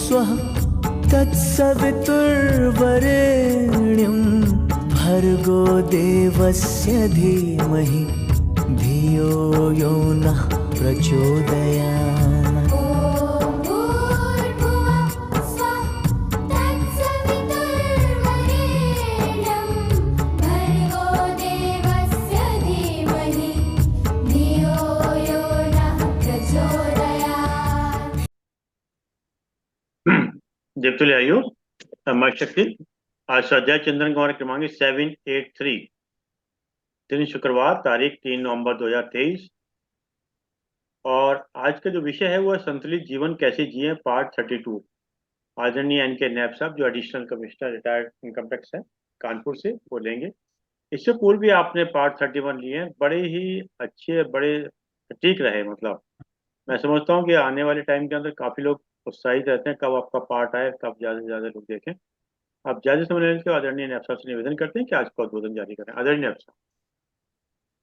स्वः तत्सवितुर्वरेण्यं भर्गो देवस्य धीमहि धियो यो नः प्रचोदयात्। देवतुल्य आयु शक्ति। आज स्वाध्याय चिंतन कुमार क्रमांक 783, दिन शुक्रवार, तारीख 3 नवंबर 2023। और आज का जो विषय है वो है संतुलित जीवन कैसे जिए, पार्ट 32। आदरणीय एन.के. नैब साहब, जो additional commissioner retired income tax है कानपुर से, वो लेंगे। इससे पूर्व भी आपने पार्ट 31 लिए हैं, बड़े ही अच्छे, बड़े ठीक रहे। मतलब मैं समझता हूँ कि आने वाले टाइम के अंदर काफी लोग उत्साहित रहते हैं कब आपका पार्ट आए, कब ज्यादा से ज्यादा लोग देखें। आप ज्यादा समय लेने के आदरणीय नैब साहब से निवेदन करते हैं कि आज का उद्बोधन जारी करें। आदरणीय नैब साहब।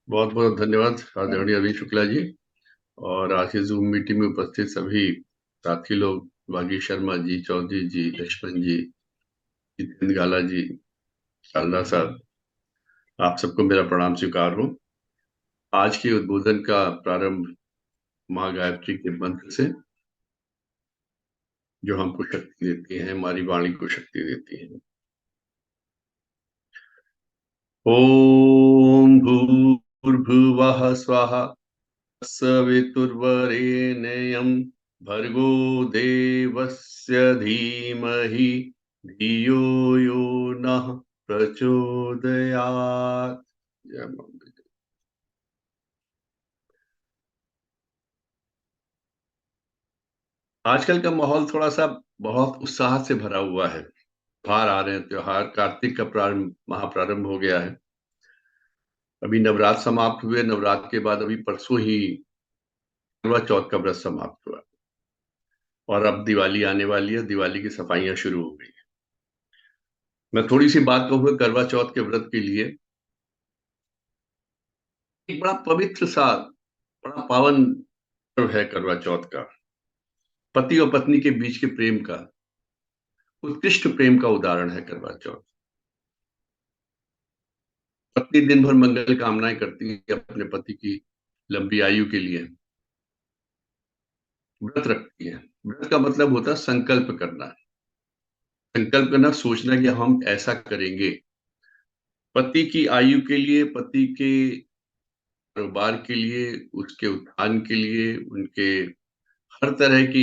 बहुत बहुत धन्यवाद आदरणीय अभी शुक्ला जी, और आज के जूम मीटिंग में उपस्थित सभी साथी लोग, वागीश शर्मा जी, चौधरी जी, लक्ष्मण जी, जितेंद्र गाला जी, शारदा साहब, आप सबको मेरा प्रणाम स्वीकार हो। आज के उद्बोधन का प्रारंभ माँ गायत्री के मंत्र से, जो हमको शक्ति देती है, हमारी वाणी को शक्ति देती है। ओम भूर्भुवः स्वः सवितुर्वरेण्यं भर्गो देवस्य धीमहि धियो यो नः प्रचोदयात्। जय मां। आजकल का माहौल थोड़ा सा बहुत उत्साह से भरा हुआ है। त्योहार आ रहे हैं, त्योहार, कार्तिक का प्रारंभ, महाप्रारंभ हो गया है। अभी नवरात्र समाप्त हुए, नवरात्र के बाद अभी परसों ही करवा चौथ का व्रत समाप्त हुआ, और अब दिवाली आने वाली है। दिवाली की सफाइयां शुरू हो गई है। मैं थोड़ी सी बात कहूंगा करवा चौथ के व्रत के लिए। एक बड़ा पवित्र सा, बड़ा पावन पर्व है करवा चौथ का। पति और पत्नी के बीच के प्रेम का, उत्कृष्ट प्रेम का उदाहरण है करवा चौथ। पत्नी दिन भर मंगल कामनाएं करती है अपने पति की लंबी आयु के लिए, व्रत रखती है। व्रत का मतलब होता है संकल्प करना। संकल्प करना, सोचना कि हम ऐसा करेंगे पति की आयु के लिए, पति के कारोबार के लिए, उसके उत्थान के लिए, उनके हर तरह की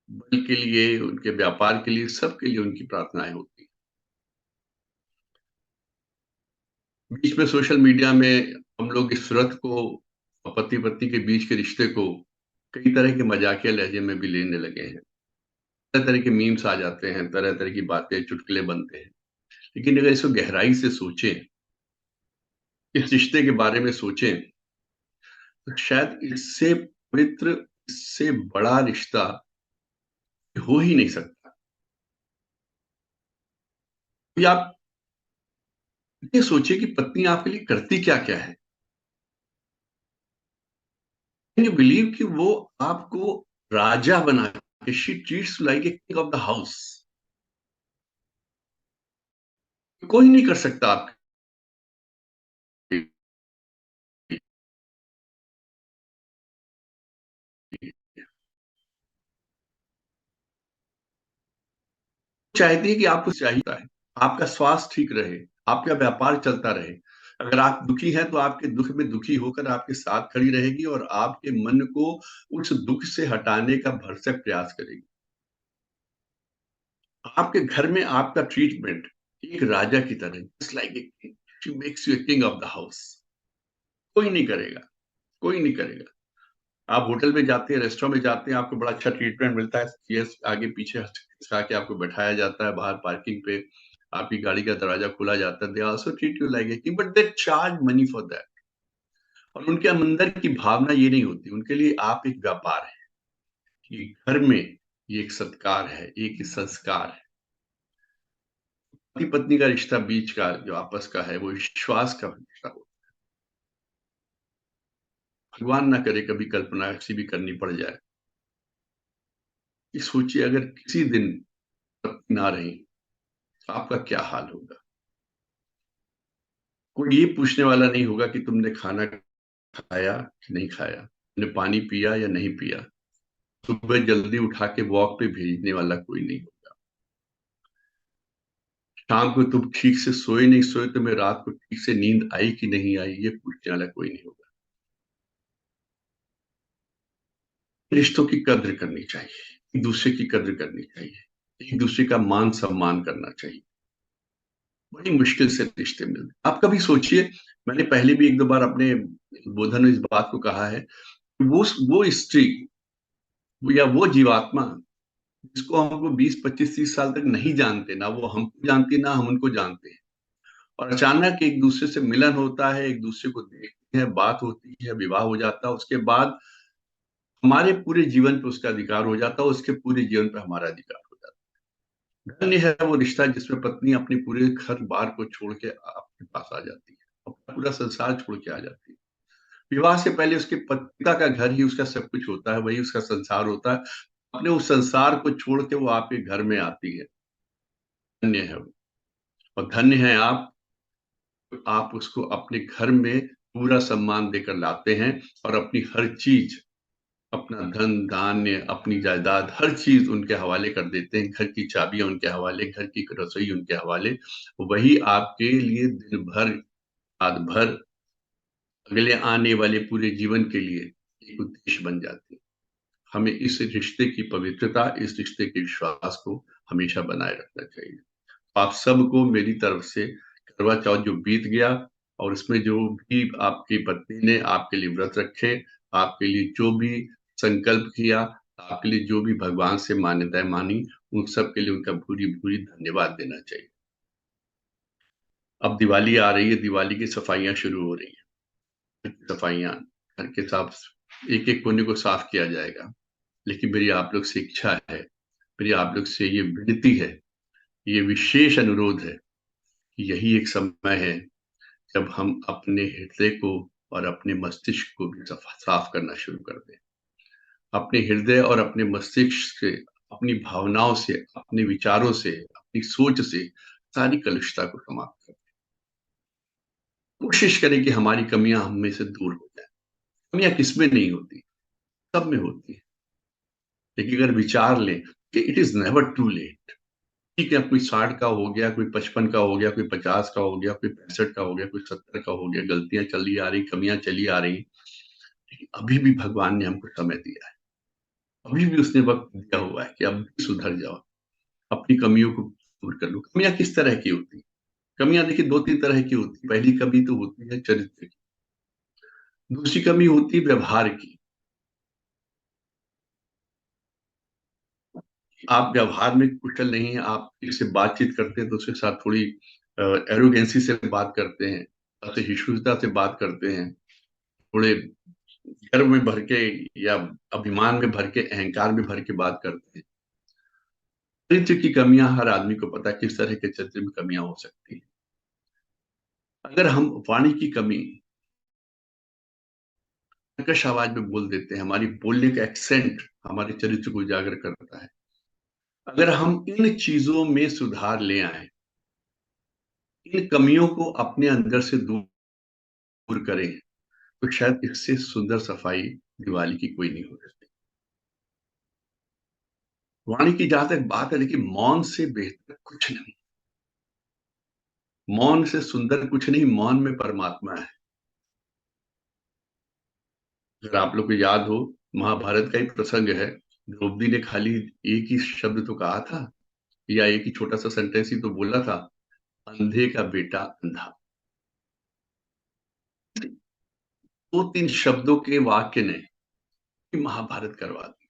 बल के लिए, उनके व्यापार के लिए, सबके लिए उनकी प्रार्थनाएं होती हैं। बीच में सोशल मीडिया में हम लोग इस व्रत को, पति पत्नी के बीच के रिश्ते को कई तरह के मजाकिया लहजे में भी लेने लगे हैं। तरह तरह के मीम्स आ जाते हैं, तरह तरह की बातें, चुटकुले बनते हैं। लेकिन अगर इसको गहराई से सोचें, इस रिश्ते के बारे में सोचें, तो शायद इससे पवित्र, इससे बड़ा रिश्ता हो ही नहीं सकता। तो आप ये सोचिए कि पत्नी आपके लिए करती क्या क्या है। यू बिलीव कि वो आपको राजा बना के, she treats like a king of the house. कोई नहीं कर सकता आपके। चाहती है कि आपको चाहिए है आपका स्वास्थ्य ठीक रहे, आपका व्यापार चलता रहे। अगर आप दुखी हैं तो आपके दुख में दुखी होकर आपके साथ खड़ी रहेगी और आपके मन को उस दुख से हटाने का भरसक प्रयास करेगी। आपके घर में आपका ट्रीटमेंट एक राजा की तरह, just like a king, she makes U a king of the house. कोई नहीं करेगा, कोई नहीं करेगा। आप होटल में जाते हैं, रेस्टोरेंट में जाते हैं, आपको बड़ा अच्छा ट्रीटमेंट मिलता है, चेयर्स आगे पीछे खिसका के आपको बैठाया जाता है, बाहर पार्किंग पे आपकी गाड़ी का दरवाजा खुला जाता है। They also treat you like a king, but they charge money for that. और उनके अंदर की भावना ये नहीं होती, उनके लिए आप एक व्यापार है कि घर में ये एक सत्कार है, एक संस्कार है। पति पत्नी का रिश्ता, बीच का जो आपस का है, वो विश्वास का रिश्ता होता है। भगवान ना करे कभी कल्पना ऐसी भी करनी पड़ जाए कि सोचिए अगर किसी दिन पत्नी ना रही तो आपका क्या हाल होगा। कोई ये पूछने वाला नहीं होगा कि तुमने खाना खाया कि नहीं खाया, तुमने पानी पिया या नहीं पिया। सुबह जल्दी उठा के वॉक पे भेजने वाला कोई नहीं होगा। शाम को तुम ठीक से सोए नहीं सोए, तुम्हें रात को ठीक से नींद आई कि नहीं आई, ये पूछने वाला कोई नहीं होगा। रिश्तों की कद्र करनी चाहिए, एक दूसरे की कद्र करनी चाहिए, एक दूसरे का मान सम्मान करना चाहिए। बड़ी मुश्किल से रिश्ते मिलते। आप कभी सोचिए, मैंने पहले भी एक दो बार अपने बोधन में इस बात को कहा है, वो स्त्री या वो जीवात्मा जिसको हमको 20 25 30 साल तक नहीं जानते, ना वो हमको जानती ना हम उनको जानते हैं, और अचानक एक दूसरे से मिलन होता है, एक दूसरे को देखते हैं, बात होती है, विवाह हो जाता है, उसके बाद हमारे पूरे जीवन पे उसका अधिकार हो जाता है, उसके पूरे जीवन पे हमारा अधिकार हो जाता है। धन्य है वो रिश्ता जिसमें पत्नी अपने पूरे घर बार को छोड़ के आपके पास आ जाती है, अपना पूरा संसार छोड़ के आ जाती है। विवाह से पहले उसके पिता का घर ही उसका सब कुछ होता है, वही उसका संसार होता है। अपने उस संसार को छोड़ के वो आपके घर में आती है। धन्य है वो, और धन्य है आप उसको अपने घर में पूरा सम्मान देकर लाते हैं, और अपनी हर चीज, अपना धन धान्य, अपनी जायदाद, हर चीज उनके हवाले कर देते हैं। घर की चाबियां उनके हवाले, घर की रसोई उनके हवाले। वही आपके लिए दिन भर, रात भर, अगले आने वाले पूरे जीवन के लिए एक उद्देश्य बन जाती है। हमें इस रिश्ते की पवित्रता, इस रिश्ते के विश्वास को हमेशा बनाए रखना चाहिए। आप सबको मेरी तरफ से करवा चौथ जो बीत गया, और इसमें जो भी आपकी पत्नी ने आपके लिए व्रत रखे, आपके लिए जो भी संकल्प किया, आपके लिए जो भी भगवान से मान्यताएं मानी, उन सब के लिए उनका भूरी भूरी धन्यवाद देना चाहिए। अब दिवाली आ रही है, दिवाली की सफाइयां शुरू हो रही हैं। सफाइयां, घर के साफ, एक एक कोने को साफ किया जाएगा। लेकिन मेरी आप लोग से इच्छा है, मेरी आप लोग से ये विनती है, ये विशेष अनुरोध है कि यही एक समय है जब हम अपने हृदय को और अपने मस्तिष्क को भी साफ करना शुरू कर दें। अपने हृदय और अपने मस्तिष्क से, अपनी भावनाओं से, अपने विचारों से, अपनी सोच से सारी कलुषता को समाप्त करें। कोशिश करें कि हमारी कमियां हम में से दूर हो जाए। कमियां किसमें नहीं होती, सब में होती है। लेकिन अगर विचार लें कि it is never too late. ठीक है, कोई 60 का हो गया, कोई 55 का हो गया, कोई 50 का हो गया, कोई 65 का हो गया, कोई 70 का हो गया, गलतियां चली आ रही, कमियां चली आ रही, लेकिन अभी भी भगवान ने हमको समय दिया है। अभी भी उसने वक्त दिया हुआ है कि अब भी सुधर जाओ, अपनी कमियों को दूर कर लो। कमियां किस तरह की होती? कमियां देखिए 2 3 तरह की होती। पहली कमी तो होती है चरित्र की, दूसरी कमी होती है व्यवहार की। आप व्यवहार में कुशल नहीं है, आप किसी से बातचीत करते हैं तो उसके साथ थोड़ी एरोगेंसी से बात करते हैं, असहिष्णुता से बात करते हैं, थोड़े गर्व में भर के या अभिमान में भर के, अहंकार में भर के बात करते हैं। चरित्र की कमियां हर आदमी को पता है, किस तरह के चरित्र में कमियां हो सकती हैं। अगर हम वाणी की कमी, कर्कश आवाज में बोल देते हैं, हमारी बोलने का एक्सेंट हमारे चरित्र को उजागर करता है। अगर हम इन चीजों में सुधार ले आए, इन कमियों को अपने अंदर से दूर करें, तो शायद इससे सुंदर सफाई दिवाली की कोई नहीं हो सकती। वाणी की जहां तक बात है, देखिए मौन से बेहतर कुछ नहीं, मौन से सुंदर कुछ नहीं, मौन में परमात्मा है। अगर आप लोग को याद हो, महाभारत का एक प्रसंग है, द्रौपदी ने खाली एक ही शब्द तो कहा था, या एक ही छोटा सा सेंटेंस ही तो बोला था, अंधे का बेटा अंधा। 2 3 शब्दों के वाक्य ने महाभारत करवा दी।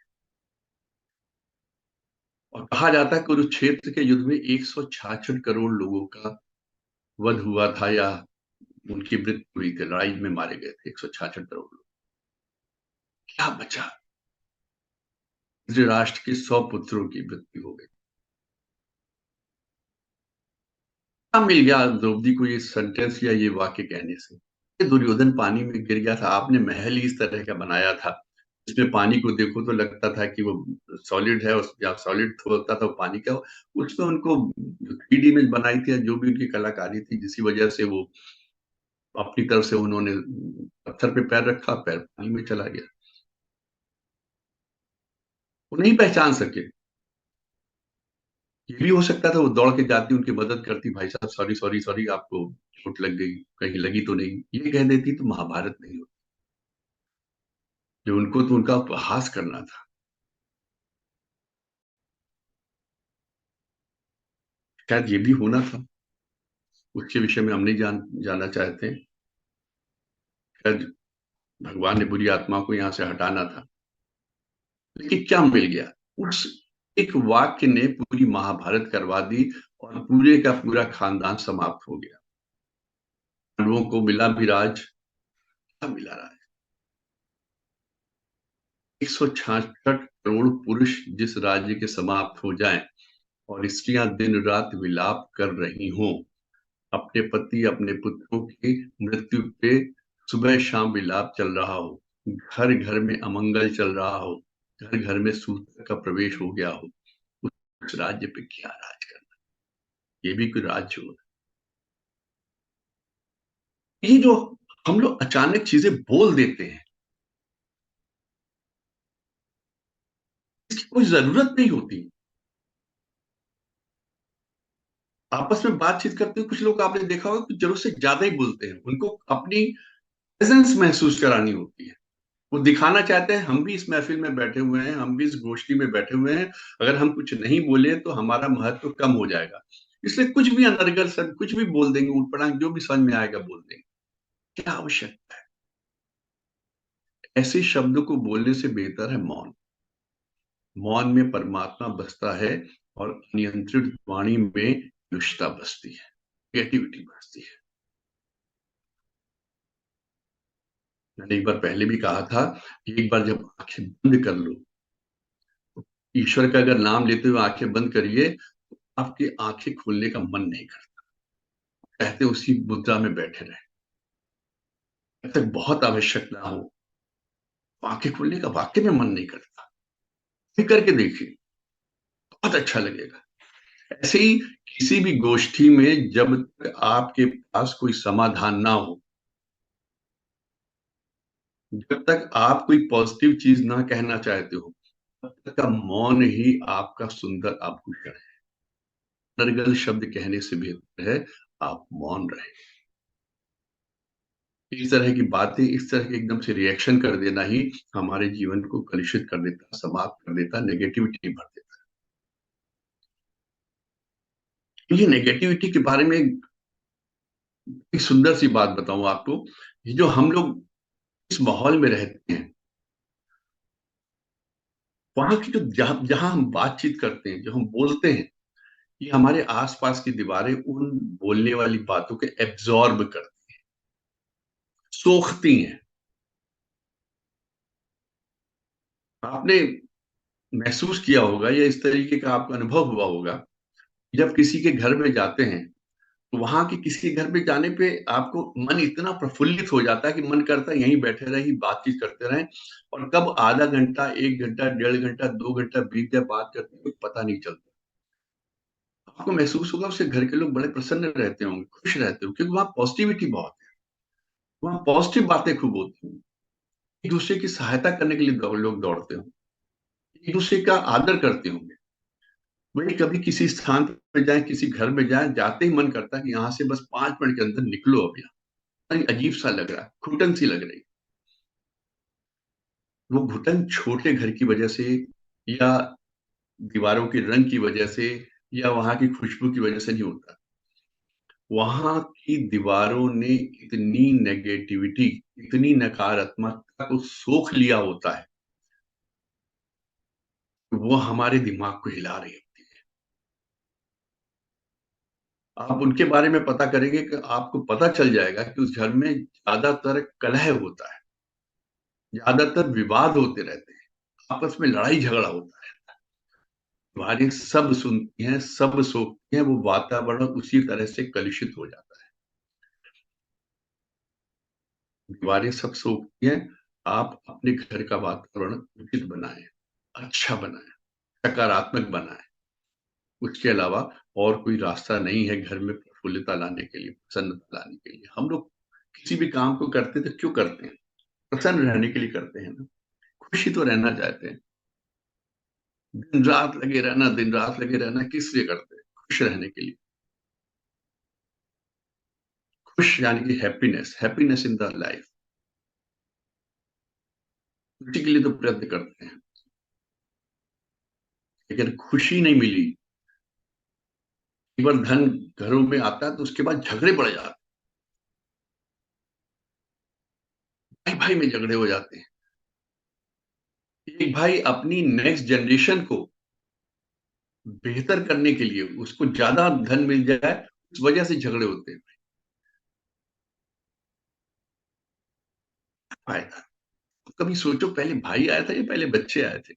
और कहा जाता है कि कुरुक्षेत्र के युद्ध में 166 करोड़ लोगों का वध हुआ था, या उनकी मृत्यु हुई थी, लड़ाई में मारे गए थे 166 करोड़ लोग। क्या बचा? धृतराष्ट्र के 100 पुत्रों की मृत्यु हो गई। क्या मिल गया द्रौपदी को ये सेंटेंस या ये वाक्य कहने से? दुर्योधन पानी में गिर गया था, आपने महल ही इस तरह का बनाया था, इसमें पानी को देखो तो लगता था कि वो सॉलिड है, या सॉलिड होता था वो पानी का। उसमें उनको 3D इमेज बनाई थी, जो भी उनकी कलाकारी थी, जिसी वजह से वो अपनी तरफ से उन्होंने पत्थर पे पैर रखा, पैर पानी में चला गया। वो नहीं पहचान सके। ये भी हो सकता था वो दौड़ के जाती, उनकी मदद करती, भाई साहब सॉरी सॉरी सॉरी, आपको चोट लग गई, कहीं लगी तो नहीं, ये कह देती तो महाभारत नहीं होती। जो उनको तो उनका उपहास करना था। शायद ये भी होना था, उसके विषय में हम नहीं जानना चाहते। शायद भगवान ने बुरी आत्मा को यहाँ से हटाना था, लेकिन क्या मिल गया? उस एक वाक्य ने पूरी महाभारत करवा दी, और पूरे का पूरा खानदान समाप्त हो गया। पांडवों को मिला भी राज, क्या मिला राज? 166 करोड़ पुरुष जिस राज्य के समाप्त हो जाएं, और स्त्रियां दिन रात विलाप कर रही हों, अपने पति अपने पुत्रों की मृत्यु पे सुबह शाम विलाप चल रहा हो, घर घर में अमंगल चल रहा हो, घर घर में सूतक का प्रवेश हो गया हो, उस राज्य पे क्या राज करना? ये भी कोई राज्य हो? ये जो हम लोग अचानक चीजें बोल देते हैं, इसकी कोई जरूरत नहीं होती। आपस में बातचीत करते हुए कुछ लोग आपने देखा होगा कुछ जरूरत से ज्यादा ही बोलते हैं, उनको अपनी प्रेजेंस महसूस करानी होती है। वो दिखाना चाहते हैं हम भी इस महफिल में बैठे हुए हैं, हम भी इस गोष्ठी में बैठे हुए हैं, अगर हम कुछ नहीं बोले तो हमारा महत्व कम हो जाएगा, इसलिए कुछ भी अनर्गल सब कुछ भी बोल देंगे, ऊटपटांग जो भी समझ में आएगा बोल देंगे। क्या आवश्यकता है? ऐसे शब्दों को बोलने से बेहतर है मौन। मौन में परमात्मा बसता है, और नियंत्रित वाणी में दुष्टता बसती है, क्रिएटिविटी बसती है। मैंने एक बार पहले भी कहा था कि एक बार जब आंखें बंद कर लो, ईश्वर का अगर नाम लेते हुए आंखें बंद करिए, तो आपकी आंखें खोलने का मन नहीं करता, कहते उसी मुद्रा में बैठे रहे, जब तक बहुत आवश्यक ना हो तो आंखें खोलने का वाकई में मन नहीं करता। फिर करके देखिए, बहुत अच्छा लगेगा। ऐसे ही किसी भी गोष्ठी में जब तक आपके पास कोई समाधान ना हो, जब तक आप कोई पॉजिटिव चीज ना कहना चाहते हो, तब तक का मौन ही आपका सुंदर आभूषण है। नरगल शब्द कहने से बेहतर है आप मौन रहे। इस तरह की बातें, इस तरह के एकदम से रिएक्शन कर देना ही हमारे जीवन को कलुषित कर देता, समाप्त कर देता, नेगेटिविटी भर देता। ये नेगेटिविटी के बारे में एक सुंदर सी बात बताऊं आपको। ये जो हम लोग इस माहौल में रहते हैं, वहां की जो जहां हम बातचीत करते हैं, जो हम बोलते हैं, ये हमारे आसपास की दीवारें उन बोलने वाली बातों के एब्जॉर्ब करती हैं, सोखती हैं। आपने महसूस किया होगा या इस तरीके का आपका अनुभव हुआ होगा, जब किसी के घर में जाते हैं तो वहां के किसी घर में जाने पे आपको मन इतना प्रफुल्लित हो जाता है कि मन करता है यहीं बैठे रहे, बातचीत करते रहें, और कब आधा घंटा, 1 घंटा, 1.5 घंटा, 2 घंटा बीत जाए बात करते हुए पता नहीं चलता। आपको महसूस होगा उसके घर के लोग बड़े प्रसन्न रहते होंगे, खुश रहते होंगे, क्योंकि वहां पॉजिटिविटी बहुत है, वहां पॉजिटिव बातें खूब होती हैं। एक दूसरे की सहायता करने के लिए लोग दौड़ते होंगे, एक दूसरे का आदर करते होंगे। वही कभी किसी स्थान पे जाए, किसी घर में जाए, जाते ही मन करता है कि यहाँ से बस 5 मिनट के अंदर निकलो, अब यहाँ अजीब सा लग रहा है, घुटन सी लग रही। वो घुटन छोटे घर की वजह से, या दीवारों के रंग की वजह से, या वहां की खुशबू की वजह से नहीं होता। वहां की दीवारों ने इतनी नेगेटिविटी, इतनी नकारात्मकता को सोख लिया होता है, वो हमारे दिमाग को हिला रही होती है। आप उनके बारे में पता करेंगे कि आपको पता चल जाएगा कि उस घर में ज्यादातर कलह होता है, ज्यादातर विवाद होते रहते हैं, आपस में लड़ाई झगड़ा होता है। दीवारें सब सुनती हैं, सब सोचती हैं, वो वातावरण उसी तरह से कलुषित हो जाता है। दीवारें सब सोचती हैं, आप अपने घर का वातावरण उचित बनाएं, अच्छा बनाएं, सकारात्मक बनाएं। उसके अलावा और कोई रास्ता नहीं है घर में प्रफुल्लता लाने के लिए, प्रसन्नता लाने के लिए। हम लोग किसी भी काम को करते तो क्यों करते हैं? प्रसन्न रहने के लिए करते हैं ना, खुशी तो रहना चाहते हैं। दिन रात लगे रहना किस लिए करते हैं? खुश रहने के लिए। खुश यानी कि happiness, happiness in the life, उसी के लिए तो प्रयत्न करते हैं। लेकिन खुशी नहीं मिली, एक बार धन घरों में आता है तो उसके बाद झगड़े बढ़ जाते हैं, भाई भाई में झगड़े हो जाते हैं। एक भाई अपनी नेक्स्ट जनरेशन को बेहतर करने के लिए, उसको ज्यादा धन मिल जाए, उस वजह से झगड़े होते हैं। फायदा, कभी सोचो पहले भाई आया था या पहले बच्चे आए थे?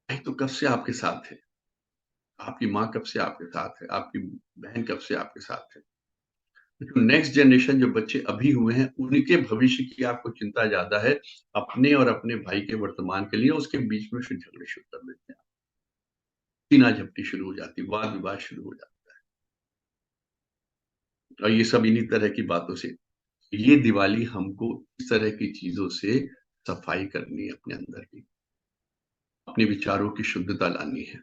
भाई तो कब से आपके साथ है, आपकी माँ कब से आपके साथ है, आपकी बहन कब से आपके साथ है। जो नेक्स्ट जनरेशन, जो बच्चे अभी हुए हैं, उनके भविष्य की आपको चिंता ज्यादा है, अपने और अपने भाई के वर्तमान के लिए। उसके बीच में फिर झगड़े शुरू कर देते हैं, सीना झपटी शुरू हो जाती, वाद विवाद शुरू हो जाता है। और ये सब इन्हीं तरह की बातों से, ये दिवाली हमको इस तरह की चीजों से सफाई करनी है, अपने अंदर की, अपने विचारों की शुद्धता लानी है,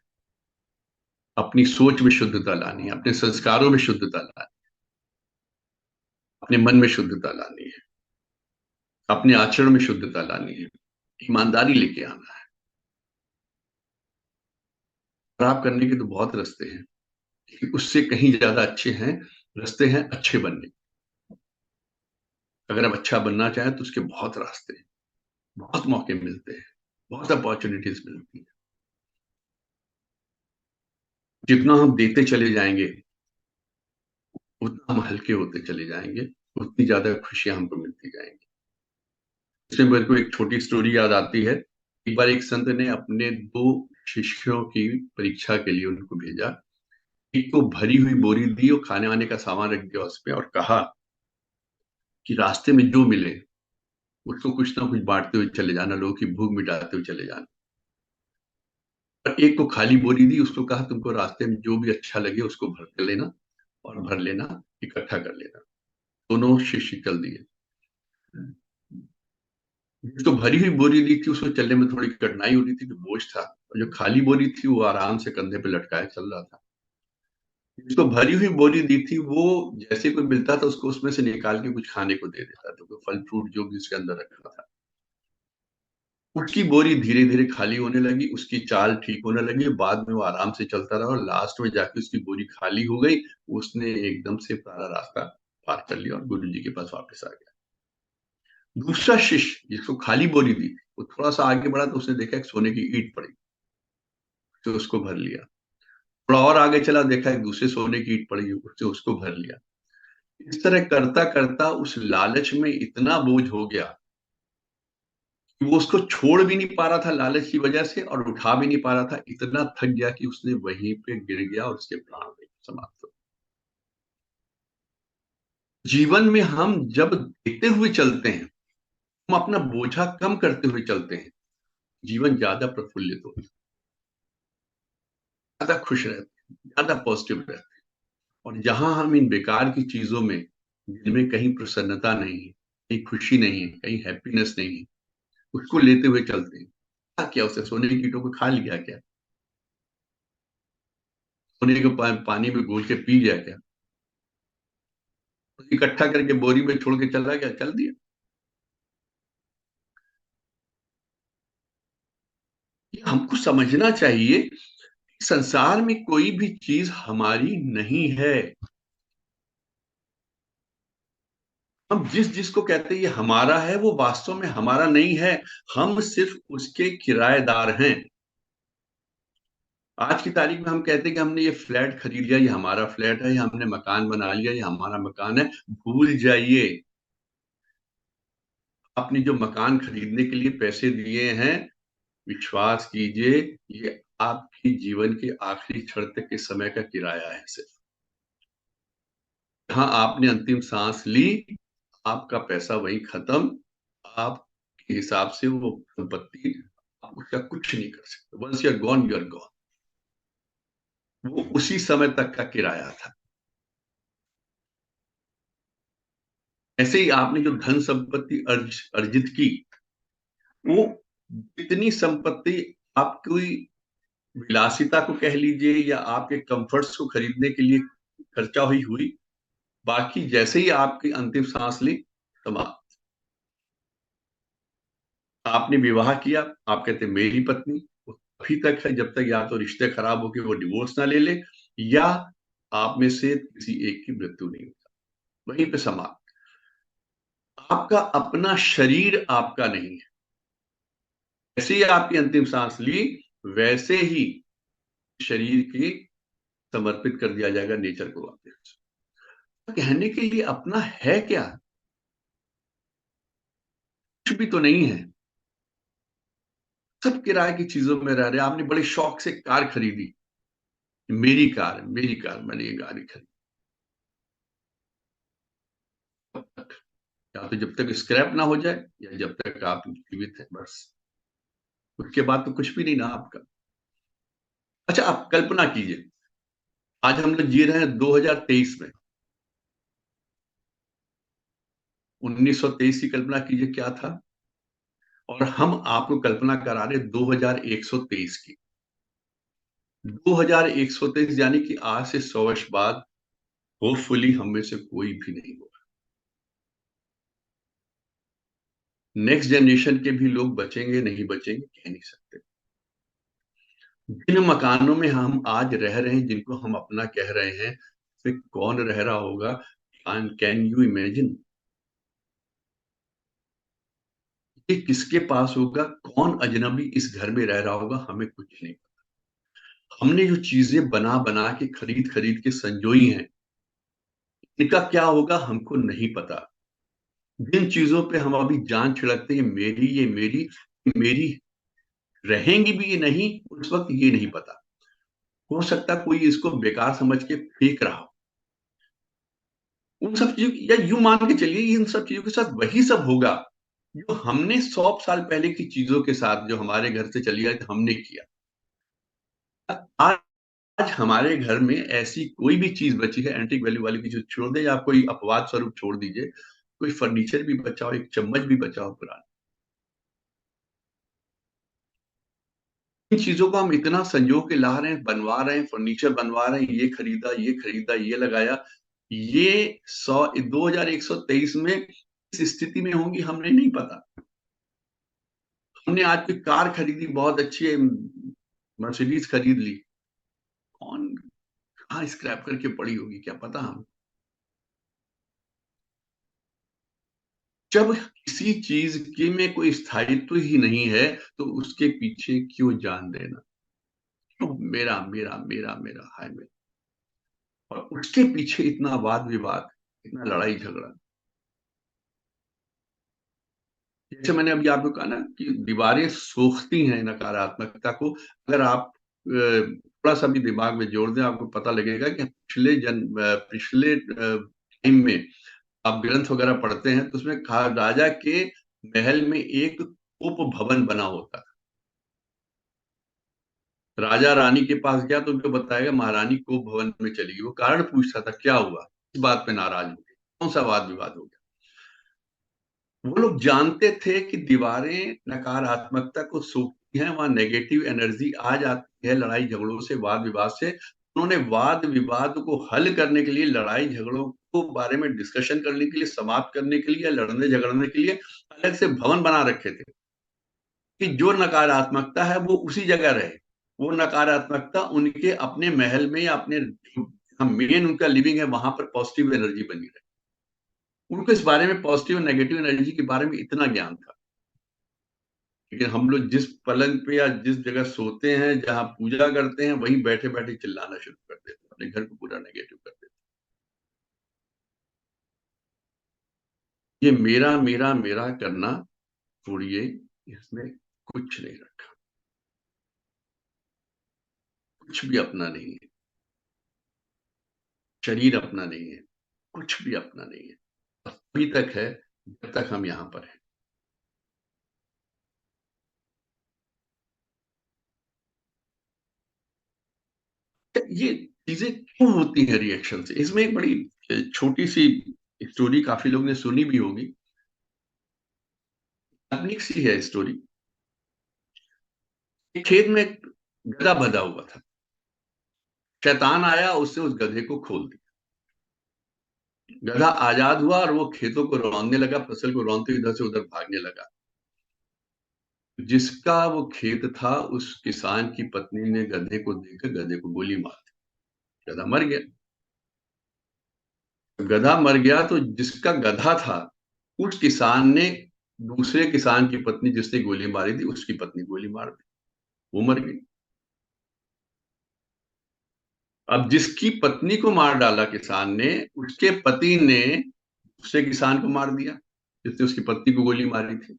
अपनी सोच में शुद्धता लानी है, अपने संस्कारों में शुद्धता लानी है, अपने मन में शुद्धता लानी है, अपने आचरण में शुद्धता लानी है, ईमानदारी लेके आना है। खराब करने के तो बहुत रास्ते हैं, लेकिन उससे कहीं ज्यादा अच्छे हैं रास्ते हैं अच्छे बनने के। अगर आप अच्छा बनना चाहें तो उसके बहुत रास्ते हैं, बहुत मौके मिलते हैं, बहुत अपॉर्चुनिटीज मिलती है। जितना हम देते चले जाएंगे, उतना हम हल्के होते चले जाएंगे, उतनी ज्यादा खुशियां हमको मिलती जाएंगी। इसमें मेरे को एक छोटी स्टोरी याद आती है। एक बार एक संत ने अपने दो शिष्यों की परीक्षा के लिए उनको भेजा। एक को भरी हुई बोरी दी और खाने वाने का सामान रख दिया उस पे, और कहा कि रास्ते में जो मिले उसको कुछ ना कुछ बांटते हुए चले जाना, लोगों की भूख मिटाते हुए चले जाना। और एक को खाली बोरी दी, उसको कहा तुमको रास्ते में जो भी अच्छा लगे उसको भर कर लेना, और भर लेना, इकट्ठा कर लेना। दोनों शिष्य चल दिए। जिसको भरी हुई बोरी दी थी उसको चलने में थोड़ी कठिनाई हो रही थी, जो बोझ था, और जो खाली बोरी थी वो आराम से कंधे पे लटकाए चल रहा था। जिसको भरी हुई बोरी दी थी वो जैसे कोई मिलता था उसको उसमें से निकाल के कुछ खाने को दे देता था, कोई फल फ्रूट जो भी उसके अंदर रखा था। उसकी बोरी धीरे धीरे खाली होने लगी, उसकी चाल ठीक होने लगी, बाद में वो आराम से चलता रहा, और लास्ट में जाके उसकी बोरी खाली हो गई। उसने एकदम से सारा रास्ता पार कर लिया और गुरु जी के पास वापस आ गया। दूसरा शिष्य जिसको खाली बोरी दी, वो थोड़ा सा आगे बढ़ा तो उसने देखा एक सोने की ईंट पड़ी, तो उसको भर लिया। थोड़ा और आगे चला, देखा एक दूसरे सोने की ईंट पड़ी, उसने उसको भर लिया। इस तरह करता करता उस लालच में इतना बोझ हो गया कि वो उसको छोड़ भी नहीं पा रहा था लालच की वजह से, और उठा भी नहीं पा रहा था। इतना थक गया कि उसने वहीं पे गिर गया और उसके प्राण समाप्त हो। जीवन में हम जब देते हुए चलते हैं, हम अपना बोझा कम करते हुए चलते हैं, जीवन ज्यादा प्रफुल्लित होता है, ज्यादा खुश रहते हैं, ज्यादा पॉजिटिव रहते हैं। और जहां हम इन बेकार की चीजों में, जिनमें कहीं प्रसन्नता नहीं है, कहीं खुशी नहीं है, कहीं हैप्पीनेस नहीं है, उसको लेते हुए चलते हैं, क्या उसे सोने की ईंटों को खा लिया क्या? सोने को पानी में घोल के पी गया क्या? इकट्ठा करके बोरी में छोड़ के चला गया, चल दिया। ये हमको समझना चाहिए कि संसार में कोई भी चीज हमारी नहीं है। हम जिस जिसको कहते हैं ये हमारा है, वो वास्तव में हमारा नहीं है। हम सिर्फ उसके किराएदार हैं। आज की तारीख में हम कहते हैं कि हमने ये फ्लैट खरीद लिया, ये हमारा फ्लैट है, या हमने मकान बना लिया, ये हमारा मकान है। भूल जाइए, आपने जो मकान खरीदने के लिए पैसे दिए हैं, विश्वास कीजिए, ये आपकी जीवन के आखिरी क्षण तक के समय का किराया है। सिर्फ जहां आपने अंतिम सांस ली, आपका पैसा वहीं खत्म, आपके हिसाब से वो संपत्ति आप उसका कुछ नहीं कर सकते। Once you are gone, you are gone. वो उसी समय तक का किराया था। ऐसे ही आपने जो धन संपत्ति अर्जित की, वो जितनी संपत्ति आपकी विलासिता को कह लीजिए या आपके कंफर्ट्स को खरीदने के लिए खर्चा हुई हुई, बाकी जैसे ही आपकी अंतिम सांस ली, समाप्त। आपने विवाह किया, आप कहते मेरी पत्नी, वो अभी तक है जब तक या तो रिश्ते खराब होकर वो डिवोर्स ना ले ले, या आप में से किसी एक की मृत्यु नहीं होता, वहीं पे समाप्त। आपका अपना शरीर आपका नहीं है। जैसे ही आपकी अंतिम सांस ली, वैसे ही शरीर की समर्पित कर दिया जाएगा नेचर को वापस। कहने के लिए अपना है क्या? कुछ भी तो नहीं है। सब किराए की चीजों में रह रहे। आपने बड़े शौक से कार खरीदी, मेरी कार, मेरी कार, मैंने ये गाड़ी खरीदी। तब तक, या तो जब तक स्क्रैप ना हो जाए, या जब तक आप जीवित हैं, बस। उसके बाद तो कुछ भी नहीं ना आपका। अच्छा, आप कल्पना कीजिए, आज हम लोग जी रहे हैं 2023 में। 1923 की कल्पना कीजिए क्या था, और हम आपको कल्पना करा रहे 2123 की। 2123 यानी कि आज से 100 वर्ष बाद होपफुली हम में से कोई भी नहीं होगा। नेक्स्ट जनरेशन के भी लोग बचेंगे नहीं बचेंगे कह नहीं सकते। जिन मकानों में हम आज रह रहे हैं, जिनको हम अपना कह रहे हैं, फिर कौन रह रहा होगा? Can you imagine? ये किसके पास होगा? कौन अजनबी इस घर में रह रहा होगा? हमें कुछ नहीं। हमने जो चीजें बना बना के खरीद खरीद के संजोई हैं, इनका क्या होगा हमको नहीं पता। जिन चीजों पे हम अभी जान छिड़कते हैं, मेरी, ये मेरी, ये मेरी रहेंगी भी ये नहीं, उस वक्त ये नहीं पता। हो सकता कोई इसको बेकार समझ के फेंक रहा हो। उन सब चीजों या यूं मान के चलिए, इन सब चीजों के साथ वही सब होगा जो हमने 100 साल पहले की चीजों के साथ, जो हमारे घर से चली आई, हमने किया। आज आज हमारे घर में ऐसी कोई भी चीज बची है एंटीक वैल्यू वाली की, जो छोड़ दे, या कोई अपवाद स्वरूप छोड़ दीजिए, कोई फर्नीचर भी बचा हो, एक चम्मच भी बचा हो पुराना। इन चीजों को हम इतना संजो के ला रहे हैं, बनवा रहे हैं, फर्नीचर बनवा रहे हैं, ये खरीदा, ये खरीदा, ये लगाया। ये 2123 में इस स्थिति में होंगी, हमने नहीं पता। हमने आज कोई कार खरीदी, बहुत अच्छी है, मर्सिडीज खरीद ली, कौन कहाँ स्क्रैप करके पड़ी होगी क्या पता हम। जब किसी चीज के में कोई स्थायित्व ही नहीं है, तो उसके पीछे क्यों जान देना? तो मेरा मेरा मेरा मेरा हाय मेरा, और उसके पीछे इतना वाद विवाद, इतना लड़ाई झगड़ा। जैसे मैंने अभी आपको कहा ना कि दीवारें सोखती हैं नकारात्मकता को। अगर आप थोड़ा सा भी दिमाग में जोड़ दें, आपको पता लगेगा कि पिछले टाइम में आप ग्रंथ वगैरह पढ़ते हैं, तो उसमें कहा राजा के महल में एक उप भवन बना होता है। राजा रानी के पास गया तो उनको बताएगा महारानी को भवन में चली गई। वो कारण पूछता था क्या हुआ, इस बात पे नाराज हो गए, कौन सा वाद विवाद हो गया। वो लोग जानते थे कि दीवारें नकारात्मकता को सोखती हैं, वहां नेगेटिव एनर्जी आ जाती है लड़ाई झगड़ों से, वाद विवाद से। उन्होंने वाद विवाद को हल करने के लिए, लड़ाई झगड़ों को बारे में डिस्कशन करने के लिए, समाप्त करने के लिए, लड़ने झगड़ने के लिए अलग से भवन बना रखे थे, कि जो नकारात्मकता है वो उसी जगह रहे। वो नकारात्मकता उनके अपने महल में या अपने मेन उनका लिविंग है वहां पर पॉजिटिव एनर्जी बनी रहे। उनको इस बारे में, पॉजिटिव और नेगेटिव एनर्जी के बारे में इतना ज्ञान था। लेकिन हम लोग जिस पलंग पे या जिस जगह सोते हैं, जहां पूजा करते हैं, वहीं बैठे बैठे चिल्लाना शुरू कर देते हैं, अपने घर को पूरा नेगेटिव कर देते हैं। ये मेरा मेरा मेरा करना छोड़िए, इसमें कुछ नहीं रखा, कुछ भी अपना नहीं है। शरीर अपना नहीं है, कुछ भी अपना नहीं है। अभी तक है जब तक हम यहाँ पर हैं। ये चीजें क्यों होती हैं रिएक्शन से? इसमें एक बड़ी छोटी सी स्टोरी काफी लोग ने सुनी भी होगी, तकनीक सी है स्टोरी। एक खेत में एक गधा बंधा हुआ था, शैतान आया, उसने उस गधे को खोल दिया। गधा आजाद हुआ और वो खेतों को रौंदने लगा, फसल को रौंदते इधर से उधर भागने लगा। जिसका वो खेत था, उस किसान की पत्नी ने गधे को देखकर गधे को गोली मार दी, गधा मर गया। गधा मर गया तो जिसका गधा था, उस किसान ने दूसरे किसान की पत्नी जिसने गोली मारी थी, उसकी पत्नी गोली मार दी, वो मर गई। अब जिसकी पत्नी को मार डाला किसान ने, उसके पति ने दूसरे किसान को मार दिया जिसने उसकी पत्नी को गोली मारी थी।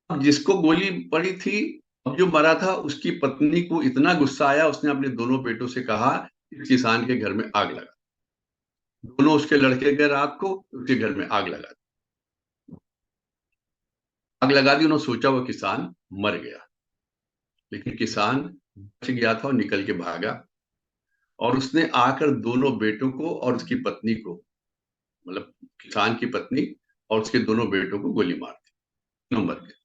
अब जिसको गोली पड़ी थी, अब जो मरा था, उसकी पत्नी को इतना गुस्सा आया, उसने अपने दोनों बेटों से कहा इस किसान के घर में आग लगा। दोनों उसके लड़के गए रात को, उसके घर में आग लगा दी। आग लगा दी, उन्होंने सोचा वो किसान मर गया, लेकिन किसान बच गया था और निकल के भागा। और उसने आकर दोनों बेटों को और उसकी पत्नी को, मतलब किसान की पत्नी और उसके दोनों बेटों को गोली मार दी, दोनों मर गए।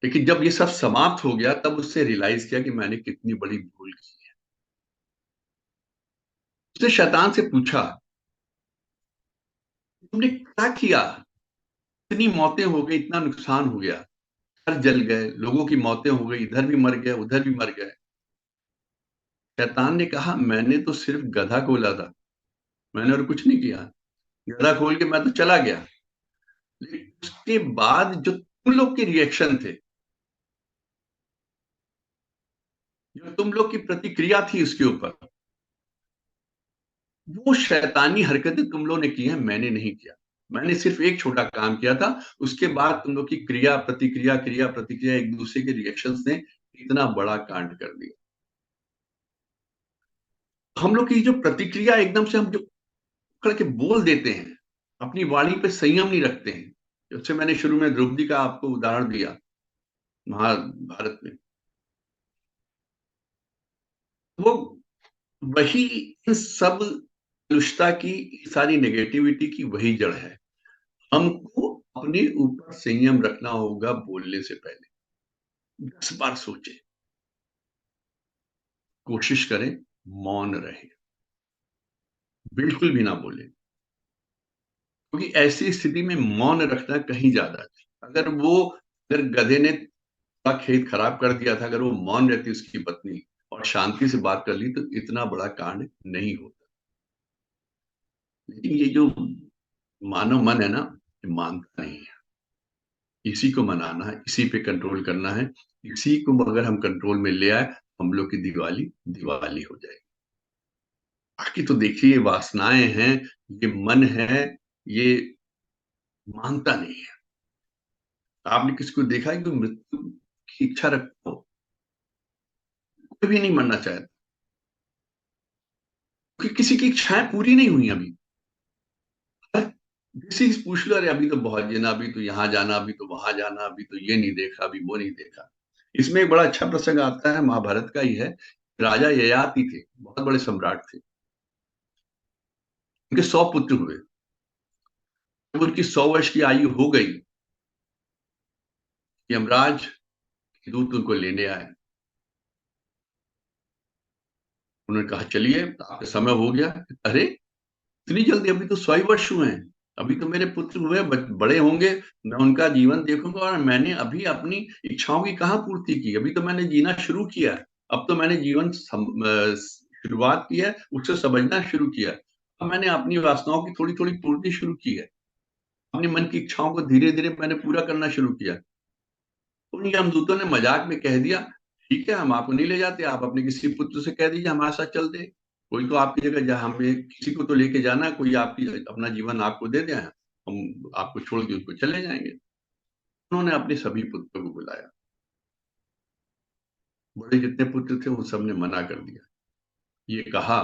लेकिन जब ये सब समाप्त हो गया, तब उससे रियलाइज किया कि मैंने कितनी बड़ी भूल की है। उसने शैतान से पूछा, तुमने क्या किया? इतनी मौतें हो गई, इतना नुकसान हो गया, घर जल गए, लोगों की मौतें हो गई, इधर भी मर गए, उधर भी मर गए। शैतान ने कहा, मैंने तो सिर्फ गधा खोला था, मैंने और कुछ नहीं किया। गधा खोल के मैं तो चला गया, लेकिन उसके बाद जो तुम लोग के रिएक्शन थे, जो तुम लोग की प्रतिक्रिया थी उसके ऊपर, वो शैतानी हरकतें तुम लोग ने की हैं, मैंने नहीं किया। मैंने सिर्फ एक छोटा काम किया था, उसके बाद तुम लोग की क्रिया प्रतिक्रिया एक दूसरे के रिएक्शंस ने इतना बड़ा कांड कर दिया। हम लोग की जो प्रतिक्रिया, एकदम से हम जो पकड़ के बोल देते हैं, अपनी वाणी पे संयम नहीं रखते हैं। जैसे मैंने शुरू में द्रौपदी का आपको उदाहरण दिया महाभारत में, वो वही इन सब दुष्टता की, सारी नेगेटिविटी की वही जड़ है। हमको अपने ऊपर संयम रखना होगा, बोलने से पहले 10 बार सोचे, कोशिश करें मौन रहे, बिल्कुल भी ना बोले, क्योंकि ऐसी स्थिति में मौन रखना कहीं ज्यादा अच्छा। अगर गधे ने पूरा खेत खराब कर दिया था, अगर वो मौन रहती उसकी पत्नी और शांति से बात कर ली, तो इतना बड़ा कांड नहीं होता। लेकिन ये जो मानव मन है ना, ये मानता नहीं है। इसी को मनाना है, इसी पे कंट्रोल करना है। इसी को अगर हम कंट्रोल में ले आए, हम लोग की दिवाली दिवाली हो जाएगी। बाकी तो देखिए, वासनाएं हैं, ये मन है, ये मानता नहीं है। आपने किसी को देखा है कि मृत्यु की इच्छा रखता हो? कोई भी नहीं मरना चाहता, क्योंकि किसी की इच्छाएं पूरी नहीं हुई अभी। किसी से पूछ लो, अरे अभी तो बहुत जीना, अभी तो यहाँ जाना, अभी तो वहां जाना, अभी तो ये नहीं देखा, अभी वो नहीं देखा। इसमें एक बड़ा अच्छा प्रसंग आता है, महाभारत का ही है। राजा ययाति थे, बहुत बड़े सम्राट थे। उनके 100 पुत्र हुए। जब उनकी 100 वर्ष की आयु हो गई, यमराज के दूत उनको लेने आए। उन्होंने कहा, चलिए आपका समय हो गया। अरे इतनी जल्दी? अभी तो 100 वर्ष हुए हैं, अभी तो मेरे पुत्र हुए, बड़े होंगे, मैं उनका जीवन देखूंगा, और मैंने अभी अपनी इच्छाओं की कहाँ पूर्ति की? अभी तो मैंने जीना शुरू किया है। अब तो मैंने जीवन शुरुआत की है, उससे समझना शुरू किया है। अब मैंने अपनी वासनाओं की थोड़ी थोड़ी पूर्ति शुरू की है, अपने मन की इच्छाओं को धीरे धीरे मैंने पूरा करना शुरू किया। उन यमदूतों ने मजाक में कह दिया, ठीक है, हम आपको नहीं ले जाते, आप अपने किसी पुत्र से कह दीजिए हमारे साथ चल दे, कोई तो आपकी जगह, जहां हमें किसी को तो लेके जाना है, कोई आपकी अपना जीवन आपको दे दे, हम आपको छोड़ के उसको चले जाएंगे। उन्होंने अपने सभी पुत्रों को बुलाया, बड़े जितने पुत्र थे उन सब ने मना कर दिया। ये कहा,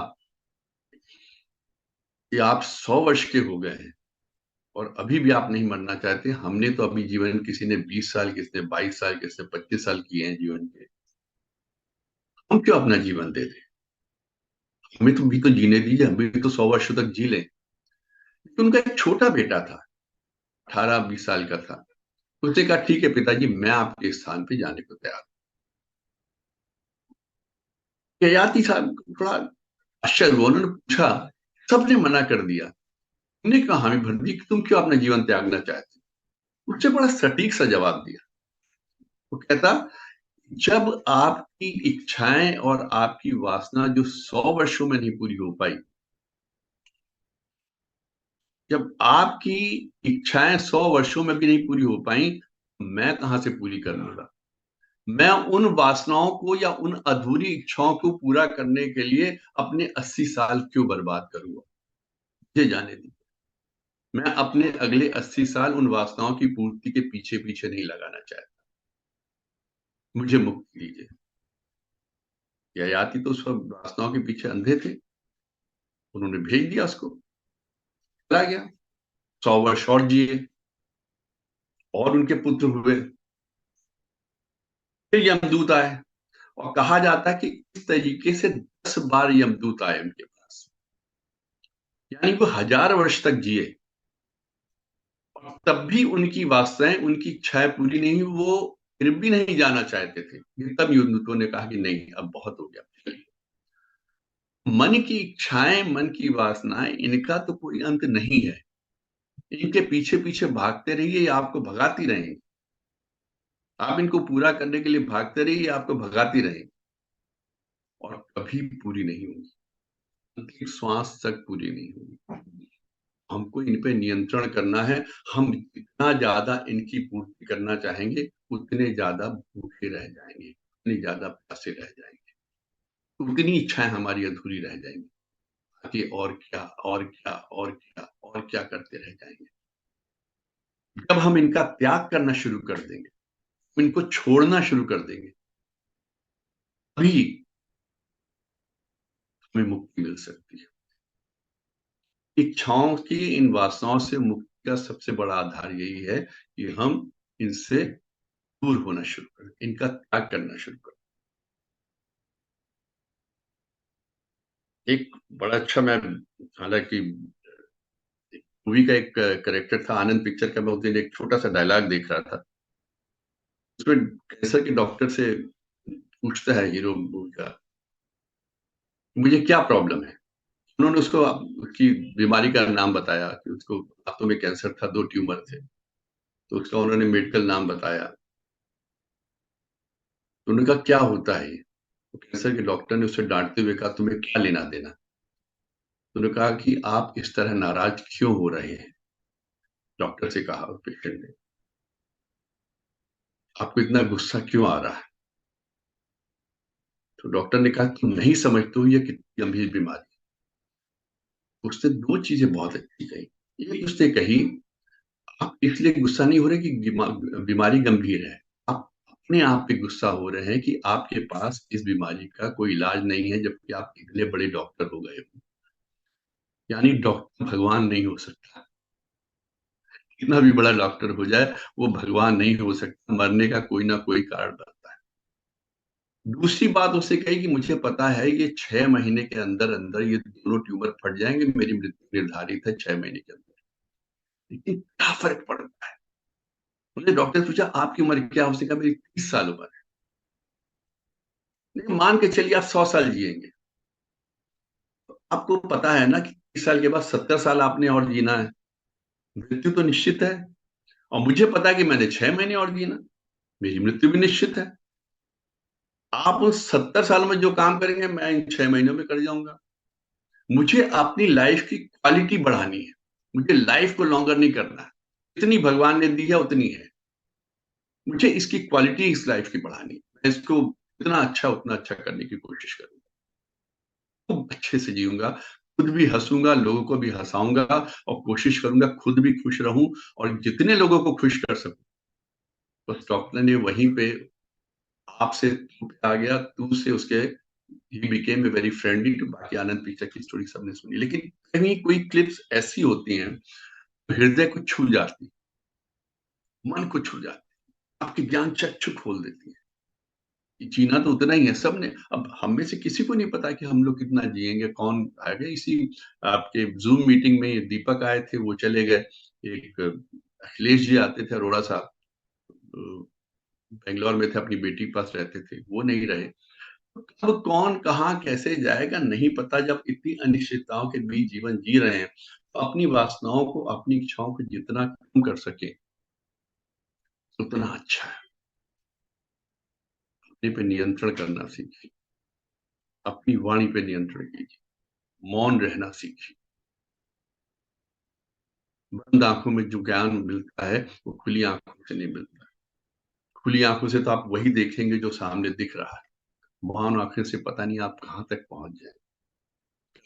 कि आप 100 वर्ष के हो गए हैं और अभी भी आप नहीं मरना चाहते। हमने तो अभी जीवन, किसी ने 20 साल, किसी ने 22 साल, किसी ने 25 साल किए हैं जीवन के, हम क्यों अपना जीवन दे दें? हमें तो भी तो जीने दीजिए, हम भी तो 100 वर्षों तक जी लें। तो उनका एक छोटा बेटा था, 18-20 साल का था। उसने कहा ठीक है पिताजी, मैं आपके स्थान पे जाने को तैयार हूं। ययाति साहब थोड़ा आश्चर्य हुआ, उन्होंने पूछा, सबने मना कर दिया, उन्होंने कहा हमें भर दी कि तुम क्यों अपना जीवन त्यागना चाहते हो? उससे बड़ा सटीक सा जवाब दिया। वो कहता, जब आपकी इच्छाएं और आपकी वासना जो 100 वर्षों में नहीं पूरी हो पाई, जब आपकी इच्छाएं 100 वर्षों में भी नहीं पूरी हो पाई, मैं कहां से पूरी कर लूंगा? मैं उन वासनाओं को या उन अधूरी इच्छाओं को पूरा करने के लिए अपने 80 साल क्यों बर्बाद करूंगा? मुझे जाने दीजिए, मैं अपने अगले 80 साल उन वासनाओं की पूर्ति के पीछे पीछे नहीं लगाना चाहता। मुझे मुक्ति दीजिए। ययाति तो उस वक्त वासनाओं के पीछे अंधे थे, उन्होंने भेज दिया उसको, चला गया। 100 वर्ष और जिए और उनके पुत्र हुए। फिर यमदूत आए और कहा जाता है कि इस तरीके से 10 बार यमदूत आए उनके पास, यानी वो 1000 वर्ष तक जिए और तब भी उनकी वासनाएं, उनकी इच्छाएं पूरी नहीं हुई। वो फिर भी नहीं जाना चाहते थे। तब यमदूतों ने कहा कि नहीं, अब बहुत हो गया, चलिए। मन की इच्छाएं, मन की वासनाएं, इनका तो कोई अंत नहीं है। इनके पीछे पीछे भागते रहिए, ये आपको भगाती रहेंगी। आप इनको पूरा करने के लिए भागते रहिए, आपको भगाती रहेंगी और कभी पूरी नहीं होगी, अंतिम श्वास तक पूरी नहीं होगी। हमको इन पे नियंत्रण करना है। हम जितना ज्यादा इनकी पूर्ति करना चाहेंगे, उतने ज्यादा भूखे रह जाएंगे, उतने ज्यादा प्यासे रह जाएंगे, उतनी इच्छाएं हमारी अधूरी रह जाएंगी। आगे और क्या और क्या और क्या और क्या करते रह जाएंगे। जब हम इनका त्याग करना शुरू कर देंगे, इनको छोड़ना शुरू कर देंगे, तभी हमें मुक्ति मिल सकती है। इच्छाओं की, इन वासनाओं से मुक्ति का सबसे बड़ा आधार यही है कि हम इनसे दूर होना शुरू करें, इनका त्याग करना शुरू करें। एक बड़ा अच्छा, मैं हालांकि मूवी का एक कैरेक्टर था, आनंद पिक्चर का, मैं उस दिन एक छोटा सा डायलॉग देख रहा था। उसमें कैंसर के डॉक्टर से पूछता है हीरो मूवी का, मुझे क्या प्रॉब्लम है? उन्होंने उसको उसकी बीमारी का नाम बताया कि उसको हाथों में कैंसर था, 2 ट्यूमर थे। तो उसका उन्होंने मेडिकल नाम बताया। तो उन्होंने कहा क्या होता है ये? तो कैंसर के डॉक्टर ने उसे डांटते हुए कहा, तुम्हें क्या लेना देना? तो उन्होंने कहा कि आप इस तरह नाराज क्यों हो रहे हैं? डॉक्टर से कहा पेशेंट ने, आपको इतना गुस्सा क्यों आ रहा है? तो डॉक्टर ने कहा, तुम नहीं समझते हो ये कितनी गंभीर बीमारी। उसने 2 चीजें बहुत अच्छी कही। एक उसने कही, आप इसलिए गुस्सा नहीं हो रहे कि बीमारी गंभीर है, आप अपने आप पे गुस्सा हो रहे हैं कि आपके पास इस बीमारी का कोई इलाज नहीं है, जबकि आप इतने बड़े डॉक्टर हो गए हो। यानी डॉक्टर भगवान नहीं हो सकता। कितना भी बड़ा डॉक्टर हो जाए, वो भगवान नहीं हो सकता। मरने का कोई ना कोई कारण बनता है। दूसरी बात उससे कही कि मुझे पता है ये 6 महीने के अंदर अंदर ये दोनों ट्यूमर फट जाएंगे, मेरी मृत्यु निर्धारित है 6 महीने के अंदर। लेकिन क्या फर्क पड़ता है? उन्होंने डॉक्टर से पूछा, आपकी उम्र क्या है? उसने कहा, मेरी 30 साल उम्र है। नहीं, मान के चलिए आप 100 साल जिएंगे, तो आपको पता है ना कि 30 साल के बाद 70 साल आपने और जीना है। मृत्यु तो निश्चित है। और मुझे पता है कि मैंने 6 महीने और जीना, मेरी मृत्यु भी निश्चित है। आप उस 70 साल में जो काम करेंगे, मैं इन 6 महीनों में कर जाऊंगा। मुझे अपनी लाइफ की क्वालिटी बढ़ानी है, मुझे लाइफ को लॉन्गर नहीं करना है। जितनी भगवान ने दी है उतनी है, मुझे इसकी क्वालिटी इस लाइफ की बढ़ानी है। मैं इसको जितना अच्छा उतना अच्छा करने की कोशिश करूंगा, खूब अच्छे से जीऊंगा, खुद भी हंसूंगा, लोगों को भी हंसाऊंगा और कोशिश करूंगा खुद भी खुश रहूं और जितने लोगों को खुश कर सकूं। बस डॉक्टर ने वहीं पे आपसे तू पे आ गया, तू से उसके ही became a very friendly to, बाकी आनंद पिक्चर की स्टोरी सबने सुनी, लेकिन कहीं कोई क्लिप्स ऐसी होती हैं तो हृदय को छू जाती, मन को छू जाती, आपके ज्ञान चक्षु खोल देती है। जीना तो उतना ही है सबने। अब हम में से किसी को नहीं पता कि हम लोग कितना जिएंगे, कौन आएगा। इसी आपके जूम मीटिंग में दीपक आए थे, वो चले गए। एक अखिलेश जी आते थे, अरोड़ा साहब बेंगलोर में थे, अपनी बेटी के पास रहते थे, वो नहीं रहे। अब कौन कहाँ कैसे जाएगा नहीं पता। जब इतनी अनिश्चितताओं के बीच जीवन जी रहे हैं, तो अपनी वासनाओं को, अपनी इच्छाओं को जितना कम कर सके उतना अच्छा है। अपने पे नियंत्रण करना सीखिए, अपनी वाणी पे नियंत्रण कीजिए, मौन रहना सीखिए। बंद आंखों में जो ज्ञान मिलता है वो खुली आंखों से नहीं मिलता। खुली आंखों से तो आप वही देखेंगे जो सामने दिख रहा है। मौन आंखें से पता नहीं आप कहाँ तक पहुंच जाए,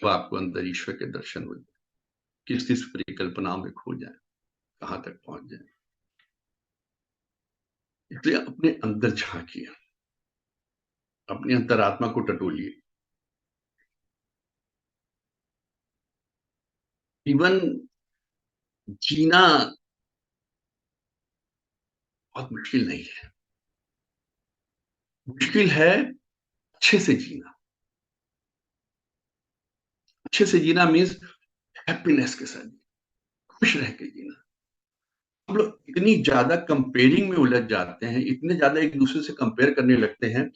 कब आपको अंदर ईश्वर के दर्शन हो जाए, किस किस परिकल्पनाओं में खो जाए, कहाँ तक पहुंच जाए। इसलिए अपने अंदर झांकिए, अपनी अंतरात्मा को टटोलिए। जीवन जीना बहुत मुश्किल नहीं है, मुश्किल है अच्छे से जीना। अच्छे से जीना मीन्स हैप्पीनेस के साथ, खुश रह के जीना। हम लोग इतनी ज्यादा कंपेयरिंग में उलझ जाते हैं, इतने ज्यादा एक दूसरे से कंपेयर करने लगते हैं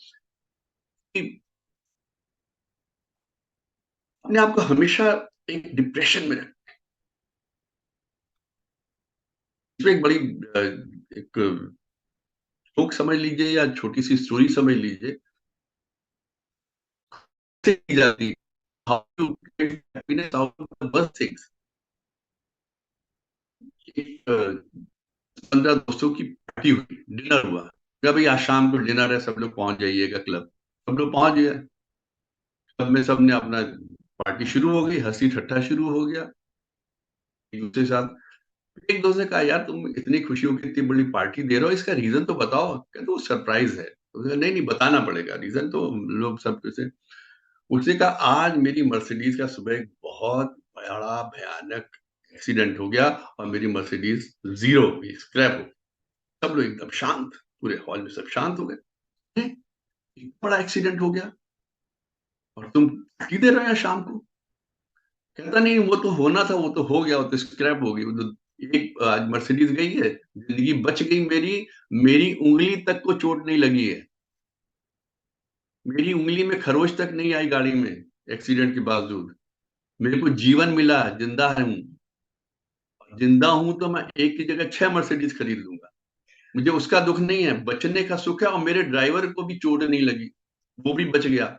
कि अपने आप को हमेशा एक डिप्रेशन में रखते हैं। इसमें एक बड़ी एक जोक समझ लीजिए या छोटी सी स्टोरी समझ लीजिए, की जाती है how to get happiness out of the worst things. एक 15 दोस्तों की पार्टी हुई, डिनर हुआ। क्या भाई आज शाम को डिनर है, सब लोग पहुंच जाइएगा क्लब। सब लोग पहुंच गए, सब में सबने अपना पार्टी शुरू हो गई, हंसी ठट्ठा शुरू हो गया एक दूसरे के साथ। एक दोस्त ने कहा यार तुम इतनी खुशियों की इतनी बड़ी पार्टी दे रहे हो, इसका रीजन तो बताओ। कहते वो सरप्राइज है। तो नहीं नहीं बताना पड़ेगा रीजन, तो लोग सब से उसने कहा आज मेरी मर्सिडीज का सुबह एक बहुत बड़ा भयानक एक्सीडेंट हो गया और मेरी मर्सिडीज जीरो हो गई, स्क्रैप हो गई। सब लोग एकदम शांत, पूरे हॉल में सब शांत हो गए। इतना बड़ा एक्सीडेंट हो गया और तुम पार्टी दे रहे हो शाम को? कहता नहीं वो तो होना था, वो तो हो गया, वो तो स्क्रैप हो गई। वो तो एक आज मर्सिडीज गई है, जिंदगी बच गई मेरी। मेरी उंगली तक को चोट नहीं लगी है, मेरी उंगली में खरोच तक नहीं आई गाड़ी में एक्सीडेंट के बावजूद। मेरे को जीवन मिला, जिंदा हूं। जिंदा हूं तो मैं एक की जगह 6 मर्सिडीज खरीद लूंगा। मुझे उसका दुख नहीं है, बचने का सुख है। और मेरे ड्राइवर को भी चोट नहीं लगी, वो भी बच गया।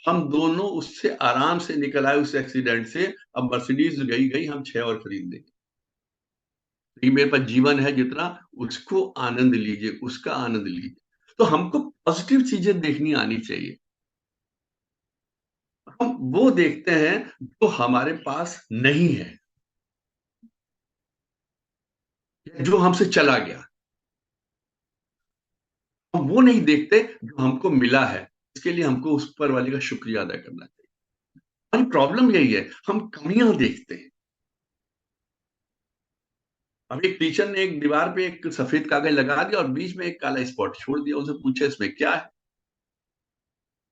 हम दोनों उससे आराम से निकल आए उस एक्सीडेंट से। अब मर्सिडीज गई गई, हम 6 और खरीद लेंगे। लेकिन मेरे पास जीवन है जितना, उसको आनंद लीजिए, उसका आनंद लीजिए। तो हमको पॉजिटिव चीजें देखनी आनी चाहिए। हम वो देखते हैं जो हमारे पास नहीं है, जो हमसे चला गया। हम वो नहीं देखते जो हमको मिला है। इसके लिए हमको उस ऊपर वाले का शुक्रिया अदा करना चाहिए। हमारी प्रॉब्लम यही है, हम कमियां देखते हैं। अब एक टीचर ने एक दीवार पे एक सफेद कागज लगा दिया और बीच में एक काला स्पॉट छोड़ दिया। उसे पूछे इसमें क्या है?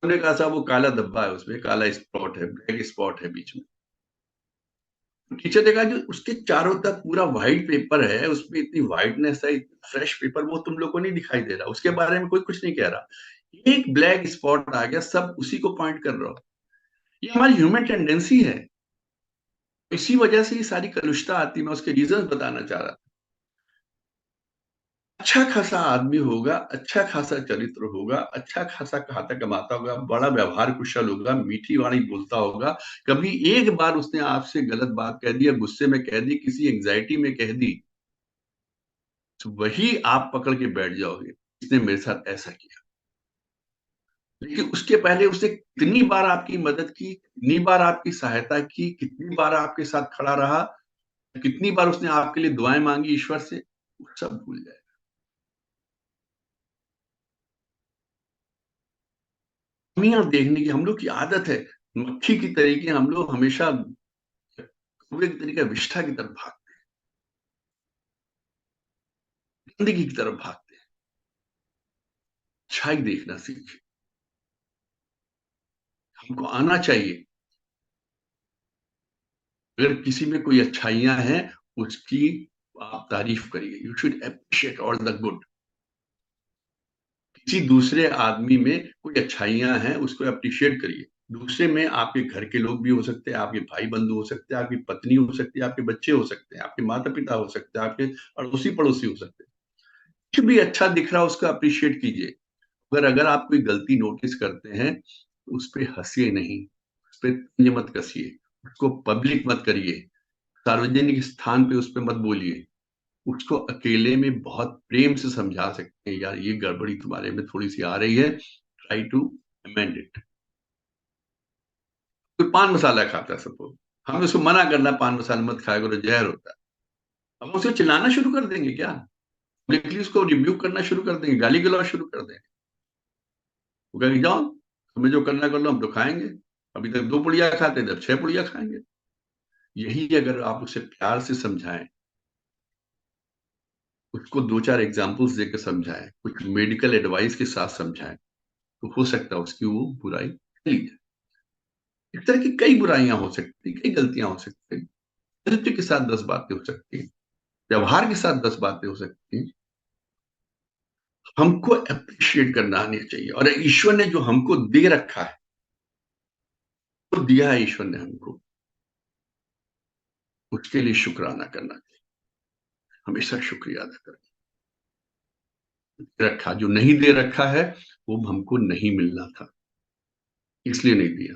उन्होंने कहा साहब वो काला धब्बा है, उसमें काला स्पॉट है, ब्लैक स्पॉट है बीच में। टीचर ने कहा जो उसके चारों तरफ पूरा व्हाइट पेपर है, उसमें इतनी व्हाइटनेस है, फ्रेश पेपर, वो तुम लोग को नहीं दिखाई दे रहा, उसके बारे में कोई कुछ नहीं कह रहा। एक ब्लैक स्पॉट आ गया, सब उसी को पॉइंट कर रहा हो। ये हमारी ह्यूमन टेंडेंसी है। इसी वजह से ये सारी कलुषता आती है। मैं उसके रीजन बताना चाह रहा था। अच्छा खासा आदमी होगा, अच्छा खासा चरित्र होगा, अच्छा खासा खाता कमाता होगा, बड़ा व्यवहार कुशल होगा, मीठी वाणी बोलता होगा। कभी एक बार उसने आपसे गलत बात कह दी या गुस्से में कह दी, किसी एंग्जाइटी में कह दी, तो वही आप पकड़ के बैठ जाओगे, इसने मेरे साथ ऐसा किया। लेकिन उसके पहले उसने कितनी बार आपकी मदद की, कितनी बार आपकी सहायता की, कितनी बार आपके साथ खड़ा रहा, कितनी बार उसने आपके लिए दुआएं मांगी ईश्वर से, वो सब भूल जाए। कमियां देखने की हम लोग की आदत है, मक्खी की तरीके हम लोग हमेशा कौवे की तरीके विष्ठा की तरफ भागते हैं, गंदगी की तरफ भागते हैं। अच्छाई देखना सीखे, हमको आना चाहिए। अगर किसी में कोई अच्छाइयां हैं, उसकी आप तारीफ करिए। You should appreciate all the good. किसी दूसरे आदमी में कोई अच्छाइयां हैं, उसको अप्रिशिएट करिए। दूसरे में आपके घर के लोग भी हो सकते हैं, आपके भाई बंधु हो सकते हैं, आपकी पत्नी हो सकती है, आपके बच्चे हो सकते हैं, आपके माता पिता हो सकते हैं, आपके अड़ोसी पड़ोसी हो सकते हैं। कुछ भी अच्छा दिख रहा है उसको अप्रिशिएट कीजिए। अगर आप कोई गलती नोटिस करते हैं तो उस पर हंसिए नहीं, उस पर तंज मत कसिए, उसको पब्लिक मत करिए, सार्वजनिक स्थान पे उस पर मत बोलिए। उसको अकेले में बहुत प्रेम से समझा सकते हैं, यार ये गड़बड़ी तुम्हारे में थोड़ी सी आ रही है, ट्राई टू अमेंड इट। कोई पान मसाला खाता है सपोज, हम उसको मना करना पान मसाला मत खाया करो, जहर होता है। हम उसे चिल्लाना शुरू कर देंगे क्या? पब्लिकली उसको रिब्यूक करना शुरू कर देंगे, गाली गलौज शुरू कर देंगे। वो कहेंगे जाओ तुम्हें जो करना कर लो, हम तो खाएंगे, अभी तक 2 पुड़िया खाते थे, अब 6 पुड़िया खाएंगे। यही अगर आप उसे प्यार से समझाएं, उसको 2-4 एग्जाम्पल्स देकर समझाएं, कुछ मेडिकल एडवाइस के साथ समझाएं, तो हो सकता है उसकी वो बुराई चली जाए। इस तरह की कई बुराइयां हो सकती, कई गलतियां हो सकती, चरित्र के साथ 10 बातें हो सकती, व्यवहार के साथ 10 बातें हो सकती। हमको अप्रिशिएट करना आनी चाहिए, और ईश्वर ने जो हमको दे रखा है, तो दिया है ईश्वर ने हमको, उसके लिए शुक्राना करना चाहिए। हमेशा शुक्रिया अदा करना। दे रखा, जो नहीं दे रखा है वो हमको नहीं मिलना था, इसलिए नहीं दिया,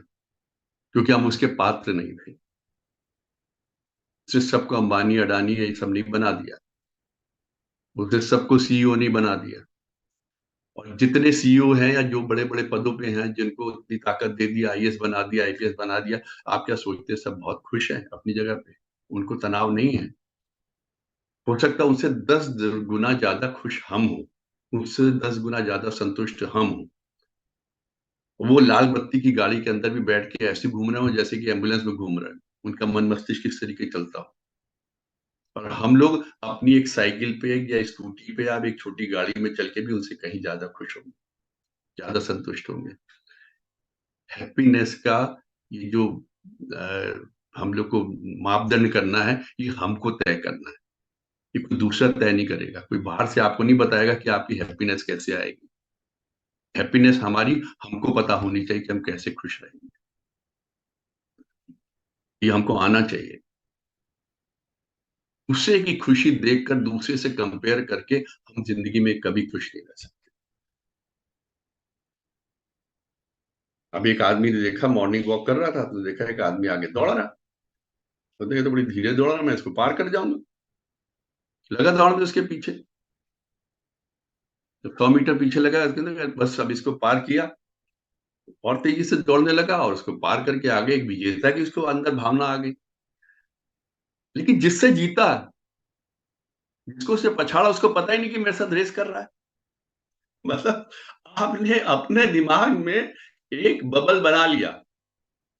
क्योंकि हम उसके पात्र नहीं थे। सिर्फ सबको अंबानी अडानी ये सब नहीं बना दिया, उसने सबको सीईओ नहीं बना दिया। और जितने सीईओ हैं या जो बड़े बड़े पदों पे हैं, जिनको इतनी ताकत दे दिया, आईएएस बना दिया, आईपीएस बना दिया, आप क्या सोचते हैं सब बहुत खुश हैं अपनी जगह पे? उनको तनाव नहीं है। हो सकता है उनसे 10 गुना ज्यादा खुश हम हों, उससे 10 गुना ज्यादा संतुष्ट हम हों। वो लाल बत्ती की गाड़ी के अंदर भी बैठ के ऐसे घूम रहे हो जैसे कि एम्बुलेंस में घूम रहे हैं। उनका मन मस्तिष्क किस तरीके चलता हो। और हम लोग अपनी एक साइकिल पे या स्कूटी पे या एक छोटी गाड़ी में चल के भी उनसे कहीं ज्यादा खुश होंगे, ज्यादा संतुष्ट होंगे। हैप्पीनेस का ये जो हम लोग को मापदंड करना है, ये हमको तय करना है। ये कोई दूसरा तय नहीं करेगा, कोई बाहर से आपको नहीं बताएगा कि आपकी हैप्पीनेस कैसे आएगी। हैप्पीनेस हमारी, हमको पता होनी चाहिए कि हम कैसे खुश रहेंगे। ये हमको आना चाहिए। दूसरे की खुशी देखकर, दूसरे से कंपेयर करके हम जिंदगी में कभी खुश नहीं रह सकते। अब एक आदमी ने देखा, मॉर्निंग वॉक कर रहा था, तो देखा एक आदमी आगे दौड़ रहा, तो देखा तो बड़ी धीरे दौड़ रहा, मैं इसको पार कर जाऊंगा। लगा दौड़ने उसके पीछे, जब 100 मीटर पीछे लगा इसके अंदर, बस अब इसको पार किया, और तेजी से दौड़ने लगा, और उसको पार करके आगे एक विजेता की उसको अंदर भावना आ गई। लेकिन जिससे जीता, जिसको उससे पछाड़ा, उसको पता ही नहीं कि मेरे साथ रेस कर रहा है। मतलब आपने अपने दिमाग में एक बबल बना लिया,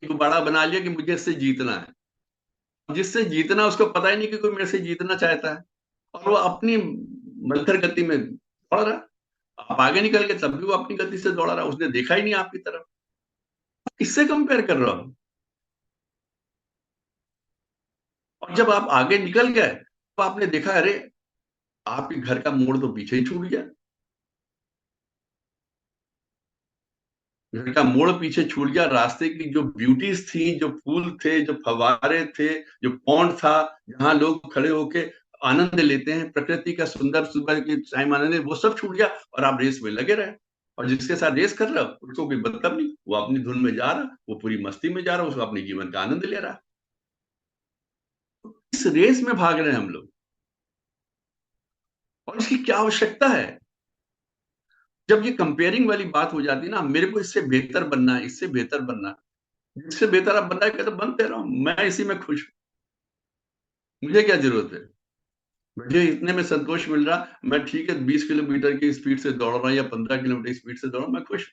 एक बड़ा बना लिया कि मुझे इससे जीतना है। जिससे जीतना, उसको पता ही नहीं कि कोई मेरे से जीतना चाहता है, और वो अपनी मंथर गति में दौड़ रहा। आप आगे निकल गए तब भी वो अपनी गति से दौड़ रहा, उसने देखा ही नहीं आपकी तरफ। किससे कंपेयर कर रहा हूं? और जब आप आगे निकल गए तो आपने देखा, अरे आपके घर का मोड़ तो पीछे ही छूट गया। घर का मोड़ पीछे छूट गया, रास्ते की जो ब्यूटीज थी, जो फूल थे, जो फवारे थे, जो पॉन्ड था, जहां लोग खड़े होके आनंद लेते हैं प्रकृति का, सुंदर सुबह के टाइम आनंद, वो सब छूट गया, और आप रेस में लगे रहे। और जिसके साथ रेस कर रहा हो उसको कोई मतलब नहीं, वो अपनी धुन में जा रहा, वो पूरी मस्ती में जा रहा, उसको अपने जीवन का आनंद ले रहा। इस रेस में भाग रहे हैं हम लोग, और इसकी क्या आवश्यकता है? जब ये कंपेयरिंग वाली बात हो जाती है ना, मेरे को इससे बेहतर बनना है, इससे बेहतर बनना है, जिससे बेहतर आप बनना है तो बनते रहो, मैं इसी में खुश हूं, मुझे क्या जरूरत है? मुझे इतने में संतोष मिल रहा, मैं ठीक है 20 किलोमीटर की स्पीड से दौड़ रहा हूं या 15 किलोमीटर स्पीड से दौड़ रहा हूं, मैं खुश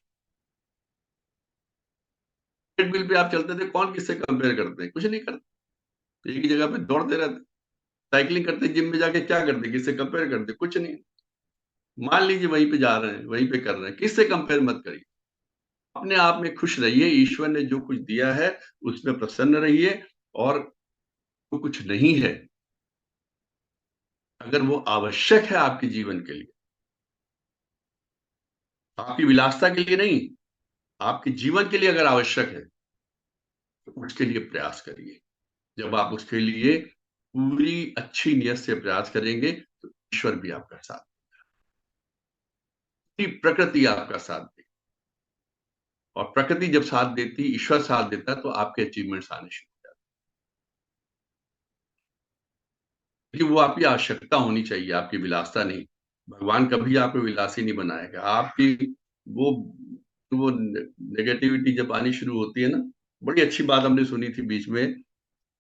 ट्रेडमिल पे आप चलते थे, कौन किससे कंपेयर करते हैं? कुछ नहीं करते, एक ही जगह पे दौड़ते रहते। साइकिलिंग करते, जिम में जाके क्या करते, किससे कंपेयर करते? कुछ नहीं। मान लीजिए वहीं पे जा रहे हैं, वहीं पे कर रहे हैं, किससे कंपेयर मत करिए। अपने आप में खुश रहिए, ईश्वर ने जो कुछ दिया है उसमें प्रसन्न रहिए, और जो कुछ नहीं है, अगर वो आवश्यक है आपके जीवन के लिए, आपकी विलासिता के लिए नहीं, आपके जीवन के लिए अगर आवश्यक है, तो उसके लिए प्रयास करिए। जब आप उसके लिए पूरी अच्छी नियत से प्रयास करेंगे, तो ईश्वर भी आपका साथ, पूरी प्रकृति आपका साथ देगी। और प्रकृति जब साथ देती, ईश्वर साथ देता है, तो आपके अचीवमेंट्स आने शुरू हो जाते हैं। क्योंकि वो आपकी आवश्यकता होनी चाहिए, आपकी विलासिता नहीं। भगवान कभी आपको विलासी नहीं बनाएगा। आपकी वो वो नेगेटिविटी जब आनी शुरू होती है ना, बड़ी अच्छी बात हमने सुनी थी बीच में,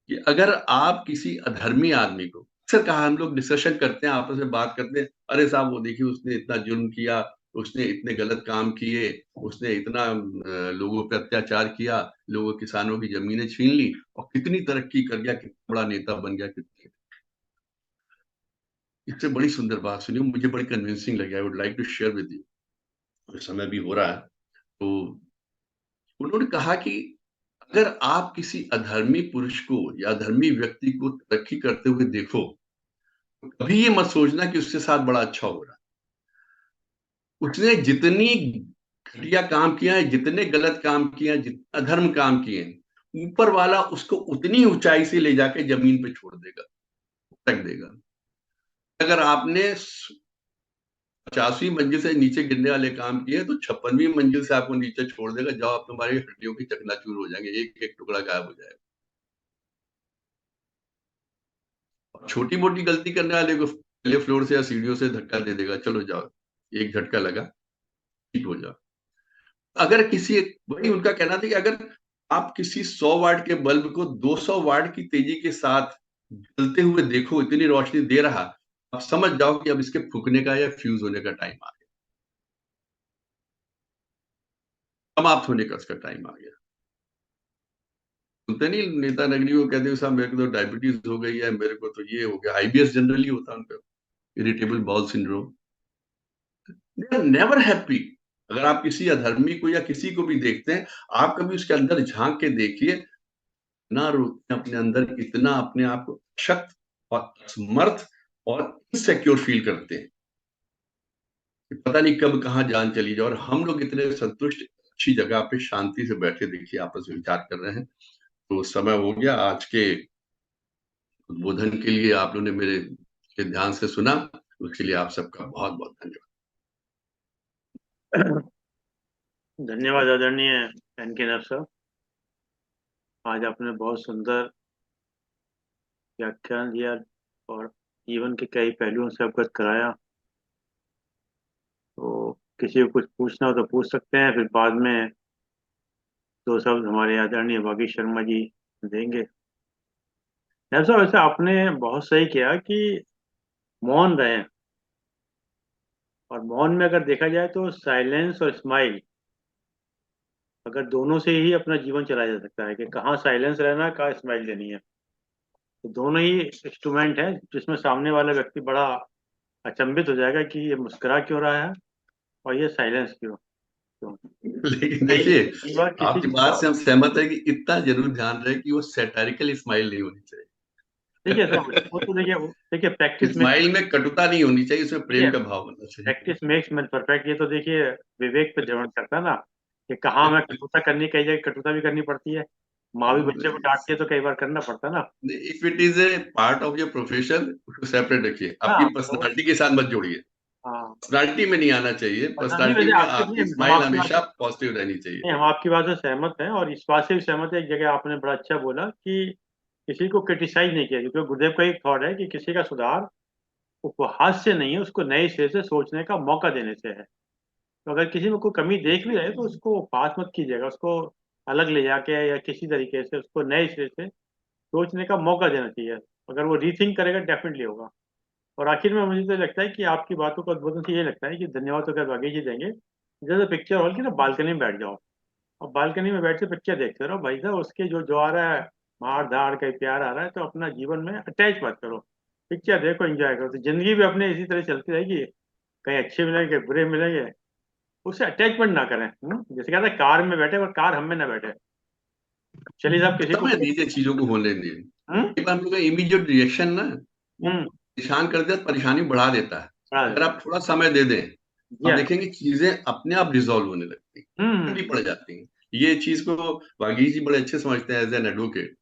कि अगर आप किसी अधर्मी आदमी को, अक्सर कहा हम लोग डिस्कशन करते हैं, आपस में बात करते हैं, अरे साहब वो देखिए उसने इतना जुल्म किया, उसने इतने गलत काम किए, उसने इतना लोगों पे अत्याचार किया, लोगों किसानों की जमीनें छीन ली, और कितनी तरक्की कर गया, कितना बड़ा नेता बन गया, कितनी। इससे बड़ी सुंदर बात सुनी, मुझे बड़ी कन्विंसिंग लगी। I would like to share with you. समय भी हो रहा है, तो उन्होंने कहा कि अगर आप किसी अधर्मी पुरुष को या अधर्मी व्यक्ति को तरक्की करते हुए देखो, तो कभी ये मत सोचना कि उसके साथ बड़ा अच्छा हो रहा है। उसने जितनी घटिया काम किया है, जितने गलत काम किए हैं, जितने अधर्म काम किए हैं, ऊपर वाला उसको उतनी ऊंचाई से ले जाके जमीन पे छोड़ देगा, तक देगा। अगर आपने 50वीं मंजिल से नीचे गिरने वाले काम किए तो 56वीं मंजिल से आपको नीचे छोड़ देगा, जब आप तुम्हारी हड्डियों की चकनाचूर हो जाएंगे, एक एक टुकड़ा गायब हो जाएगा। छोटी मोटी गलती करने वाले को पहले फ्लोर से या सीढ़ियों से धक्का दे देगा, चलो जाओ, एक झटका लगा, ठीक हो जाओ। अगर किसी, वही उनका कहना था कि अगर आप किसी 100 वाट के बल्ब को 200 वाट की तेजी के साथ जलते हुए देखो, इतनी रोशनी दे रहा, आप समझ जाओ कि अब इसके फूकने का या फ्यूज होने का टाइम आ गया, समाप्त होने का उसका टाइम आ गया। सुनते नहीं, नेता नगरी को कहते हैं साहब मेरे को तो डायबिटीज हो गई है, मेरे को तो ये हो गया, आईबीएस जनरली होता है उनका, irritable bowel syndrome. They are never happy. अगर आप किसी अधर्मी को या किसी को भी देखते हैं, आप कभी उसके अंदर झांक के देखिए, ना रोकते हैं अपने अंदर, इतना अपने आप को शक्त और असमर्थ और इनसिक्योर फील करते हैं कि पता नहीं कब कहाँ जान चली जाए। और हम लोग इतने संतुष्ट, अच्छी जगह पे शांति से बैठे, देखिए आपस में विचार कर रहे हैं। तो समय हो गया आज के उद्बोधन के लिए, आप लोगों ने मेरे के ध्यान से सुना, उसके लिए आप सबका बहुत बहुत धन्यवाद। धन्यवाद आदरणीय एन के नर साहब। आज आपने बहुत सुंदर व्याख्यान दिया और जीवन के कई पहलुओं से अवगत कराया। तो किसी को कुछ पूछना हो तो पूछ सकते हैं, फिर बाद में दो शब्द हमारे आदरणीय बागी शर्मा जी देंगे। नर साहब, वैसे आपने बहुत सही किया कि मौन रहें, और मौन में अगर देखा जाए तो साइलेंस और स्माइल, अगर दोनों से ही अपना जीवन चलाया जा सकता है कि कहाँ साइलेंस रहना है, कहाँ स्माइल देनी है। तो दोनों ही इंस्ट्रूमेंट है जिसमें सामने वाला व्यक्ति बड़ा अचंभित हो जाएगा कि ये मुस्कुरा क्यों रहा है और ये साइलेंस क्यों क्यों। लेकिन कई देखिए, कई बार किसी आपकी चीज बात का, से हम सहमत है कि इतना जरूर ध्यान रहे कि वो सैटारिकल स्माइल नहीं होनी चाहिए। देखिए तो वो तो देखिए प्रैक्टिस में, स्माइल में कटुता नहीं होनी चाहिए, उसमें देखिए प्रेम का भाव होना चाहिए। प्रैक्टिस मेक्स मैन परफेक्ट, ये तो देखिए विवेक पे निर्भर करता है ना, कि कहाँ हमें कटुता करनी, कई जगह कटुता भी करनी पड़ती है। माँ भी बच्चे को डांटती है तो कई बार करना पड़ता है ना। If it is a part of your profession, उसको सेपरेट रखिए, आपकी हाँ तो पर्सनालिटी के साथ मत जोड़िए। हाँ, पर्सनालिटी में नहीं आना चाहिए, नहीं पर्सनालिटी वैसे में आपके आपकी नहीं, हम स्माइल आपकी बात हमेशा पॉजिटिव रहनी चाहिए। नहीं, हम आपकी बात से सहमत हैं, और इस बात से भी सहमत है। एक जगह आपने बड़ा अच्छा बोला कि किसी को क्रिटिसाइज नहीं किया, क्योंकि गुरुदेव का एक थॉट है कि किसी का सुधार उपहास से नहीं है, उसको नए सिरे से सोचने का मौका देने से है। तो अगर किसी में कोई कमी देख भी रहे तो उसको उपहास मत कीजिएगा, उसको अलग ले जाके या किसी तरीके से उसको नए सिरे से सोचने का मौका देना चाहिए। अगर वो रीथिंक करेगा डेफिनेटली होगा। और आखिर में मुझे तो लगता है कि आपकी बातों का उद्बोधन से ये लगता है कि धन्यवाद तो अगर बागी जी देंगे, जैसे पिक्चर हॉल की ना बालकनी में बैठ जाओ, और बालकनी में बैठ के पिक्चर देखते रहो भाई साहब, उसके जो आ रहा है मार धाड़ का प्यार आ रहा है, तो अपना जीवन में अटैच मत करो, पिक्चर देखो, एंजॉय करो, तो जिंदगी भी अपने इसी तरह चलती रहेगी, कहीं अच्छे मिलेंगे बुरे मिलेंगे, उससे अटैचमेंट ना करें। जैसे कहते हैं कार में बैठे और कार हम में ना बैठे। चलिए साहब, किसी को समय दीजिए, चीजों को होने दीजिए। हम्म एक बार हम लोग का इमीडिएट रिएक्शन ना, वो हम्म परेशान कर देता है, परेशानी बढ़ा देता है। बढ़ा अगर देता आप थोड़ा समय दे दें, है। आप या देखेंगे चीजें अपने आप रिजॉल्व होने लगती हैं, ठंडी हम्म पड़ जाती हैं। ये चीज को वागीश जी बड़े अच्छे समझते हैं एज एन एडवोकेट।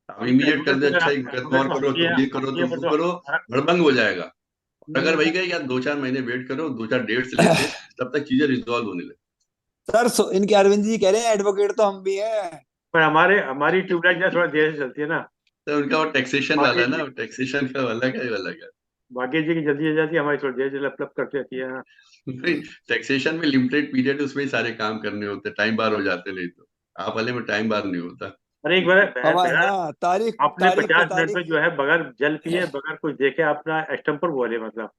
आप हम तो इमीडिएट कर एडवोकेट दे, तो अच्छा एक मुकदमा एडवोकेट और तो हम करो, भी तुम हैं, ये हम करो, भी हैं, तुम पर वो तो करो, भड़बंग हो जाएगा। और नहीं अगर है। वही कहे यार 2-4 महीने वेट करो, 2-4 डेट्स लेते, तब तक चीजें रिजॉल्व होने लगती सर इनके अरविंद जी कह रहे हैं एडवोकेट तो हम भी हैं। पर हमारी ट्यूबलाइट ना थोड़ा देर से चलती है ना। तो उनका वो टैक्सेशन वाला बाकी है जी ना, टैक्सेशन का अलग है, अलग है। बाकी जी की जल्दी हो जाती है, हमारी थोड़ी देर से लप लप करती रहती है। टैक्सेशन में लिमिटेड पीरियड, उसमें ही सारे काम करने होते, टाइम बार हो जाते, नहीं तो आप वाले में टाइम बार नहीं होता। अरे एक बार हमारे बगैर हाँ तारीख आपने तारीख पे 50 मिनट में तारीख। जो है बगैर जल पिए बगैर कुछ देखे अपना स्टम्पर बोले, मतलब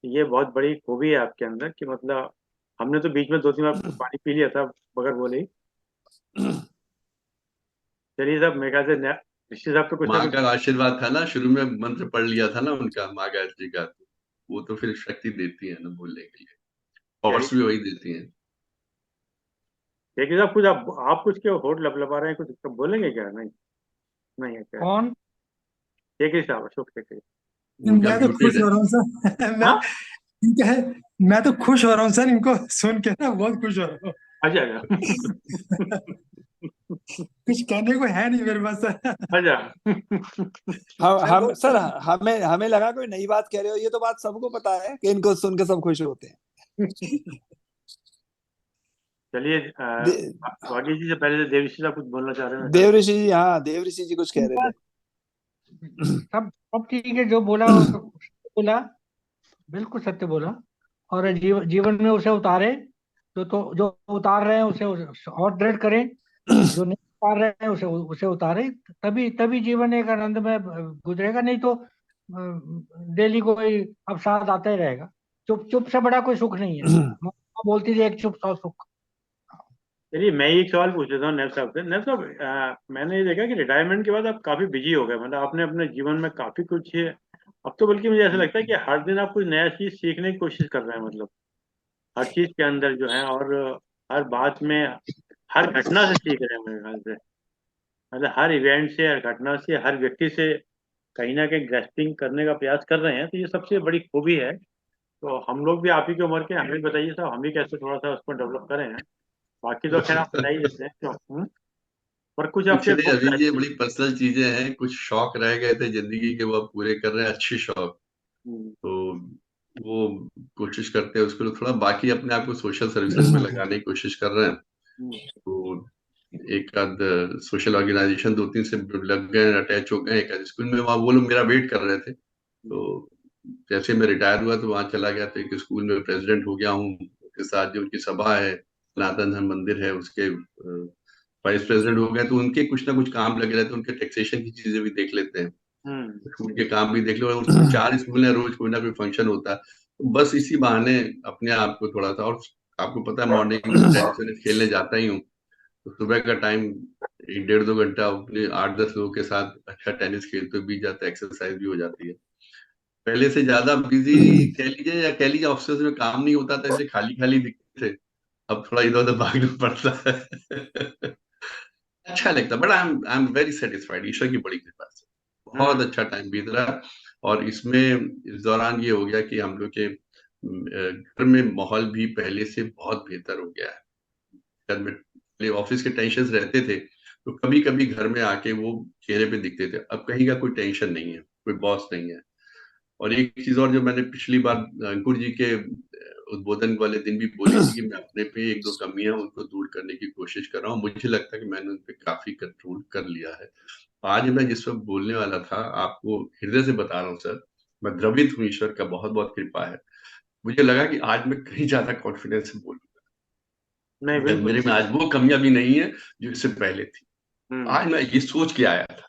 ये बहुत बड़ी खूबी है आपके अंदर कि मतलब हमने तो बीच में 2-3 बार पानी पी लिया था बगैर बोले ही। चलिए साहब, मेरे ख्याल से ऋषि साहब तो कुछ ना माँ कुछ। का आशीर्वाद था ना, शुरू में मंत्र पढ़ लिया था ना उनका, माँ गायत्री का, तो वो तो फिर शक्ति देती है ना बोलने के लिए, चलिए थॉट्स भी वही देती हैं। देखिए साहब, कुछ आप कुछ क्यों होठ लपलपा रहे हैं, कुछ तो बोलेंगे क्या? नहीं, नहीं है क्या? कौन? देखिए साहब, अशोक देखिए। उनका मैं तो खुश म्यूटेड है। हो रहा हूँ सर। मैं हाँ, इनका है, मैं तो खुश हो रहा हूँ सर, इनको सुन के ना बहुत खुश हो रहा अच्छा अच्छा। हूँ। कुछ कहने को है नहीं मेरे पास सर। अच्छा। हम सर हमें हमें लगा कोई नई बात कह रहे हो, ये तो बात सबको पता है कि इनको सुन के सब खुश होते हैं। चलिए दे, भाग्य जी से पहले से देवश्री साहब कुछ बोलना चाह रहे हैं सर। देवऋषि जी, हाँ देवऋषि जी कुछ कह रहे थे। सब सब ठीक है, जो बोला वो बोला, बिल्कुल सत्य बोला। और जीवन में उसे उतारे, जो उतार रहे हैं उसे और दृढ़ करें, जो नहीं उतार रहे हैं उसे उसे उतारे, तभी तभी जीवन एक आनंद में गुजरेगा। नहीं तो डेली कोई अवसाद आता ही रहेगा। चुप चुप से बड़ा कोई सुख नहीं है। माँ बोलती थी एक चुप सौ सुख। चलिए मैं एक सवाल पूछ लेता हूँ नैब साहब से। नैब साहब, मैंने ये देखा कि रिटायरमेंट के बाद आप काफी बिजी हो गए, मतलब आपने अपने जीवन में काफी कुछ, अब तो बल्कि मुझे ऐसा लगता है कि हर दिन आप कुछ नया चीज सीखने की कोशिश कर रहे हैं, मतलब हर चीज के अंदर जो है, और हर बात में, हर घटना से सीख रहे हैं मेरे ख्याल से, मतलब हर इवेंट से, हर घटना से, हर व्यक्ति से कहीं ना कहीं ग्रेस्पिंग करने का प्रयास कर रहे हैं, तो ये सबसे बड़ी खूबी है। तो हम लोग भी आप ही की उम्र के, हमें बताइए साहब, हम भी कैसे थोड़ा सा उसको डेवलप करें हैं। बाकी तो खैर आप बता ही देते हैं क्यों। पर कुछ कुछ आपके नहीं गोल अभी, ये रहते बड़ी पर्सनल चीजें हैं, कुछ शौक रह गए थे जिंदगी के, वो अब पूरे कर रहे हैं, अच्छे शौक। हैं। तो वो कोशिश करते हैं उसको थोड़ा, बाकी अपने आप को सोशल सर्विसेज में लगाने की कोशिश कर रहे हैं। हम्म, तो एक आध सोशल ऑर्गेनाइजेशन 2-3 से लग गए, अटैच हो गए। एक आध स्कूल में, वहाँ वो लोग मेरा वेट कर रहे थे, तो जैसे मैं रिटायर हुआ तो वहाँ चला गया, तो एक स्कूल में प्रेसिडेंट हो गया हूँ। उसके साथ जो उनकी सभा है, सनातन धर्म मंदिर है, उसके वाइस प्रेसिडेंट हो गए, तो उनके कुछ ना कुछ काम लगे रहते हैं, उनके टैक्सेशन की चीजें भी देख लेते हैं, हम्म, स्कूल के काम भी देख लो। और उसमें 4 स्कूल है, रोज कोई ना कोई फंक्शन होता है, तो बस इसी बहाने अपने आप को थोड़ा सा। और आपको पता है मॉर्निंग में टेनिस खेलने जाता ही हूँ, तो सुबह का टाइम 1-1.5-2 घंटा अपने 8-10 लोगों के साथ अच्छा टेनिस खेलते हुए बीत जाता है, एक्सरसाइज भी हो जाती है। पहले से ज्यादा बिजी कह लीजिए, या कह लीजिए ऑफिस में काम नहीं होता था, इसलिए खाली खाली दिखते थे। अब थोड़ा इधर उधर भागना पड़ता है। अच्छा लगता है, but I am very satisfied, ईश्वर की बड़ी कृपा से बहुत हम्म, अच्छा टाइम बीत रहा है। और इसमें इस दौरान ये हो गया कि हम लोग के घर में माहौल भी पहले से बहुत बेहतर हो गया है। घर में पहले ऑफिस के टेंशन रहते थे, तो कभी कभी घर में आके वो चेहरे पे दिखते थे। अब कहीं का कोई टेंशन नहीं है, कोई बॉस नहीं है। और एक चीज और जो मैंने पिछली बार अंकुर जी के उद्बोधन वाले दिन भी बोली थी, कि मैं अपने पे 1-2 कमियां उनको दूर करने की कोशिश कर रहा हूँ। मुझे लगता है कि मैंने उन पे काफी कंट्रोल कर लिया है। आज मैं जिस वक्त बोलने वाला था, आपको हृदय से बता रहा हूँ सर, मैं द्रवित हूँ, ईश्वर का बहुत बहुत कृपा है। मुझे लगा कि आज मैं कहीं ज्यादा कॉन्फिडेंस से नहीं बोलूंगा, बिल्कुल। मेरे में आज वो कमियां भी नहीं है जो इससे पहले थी। हम्म, आज मैं ये सोच के आया था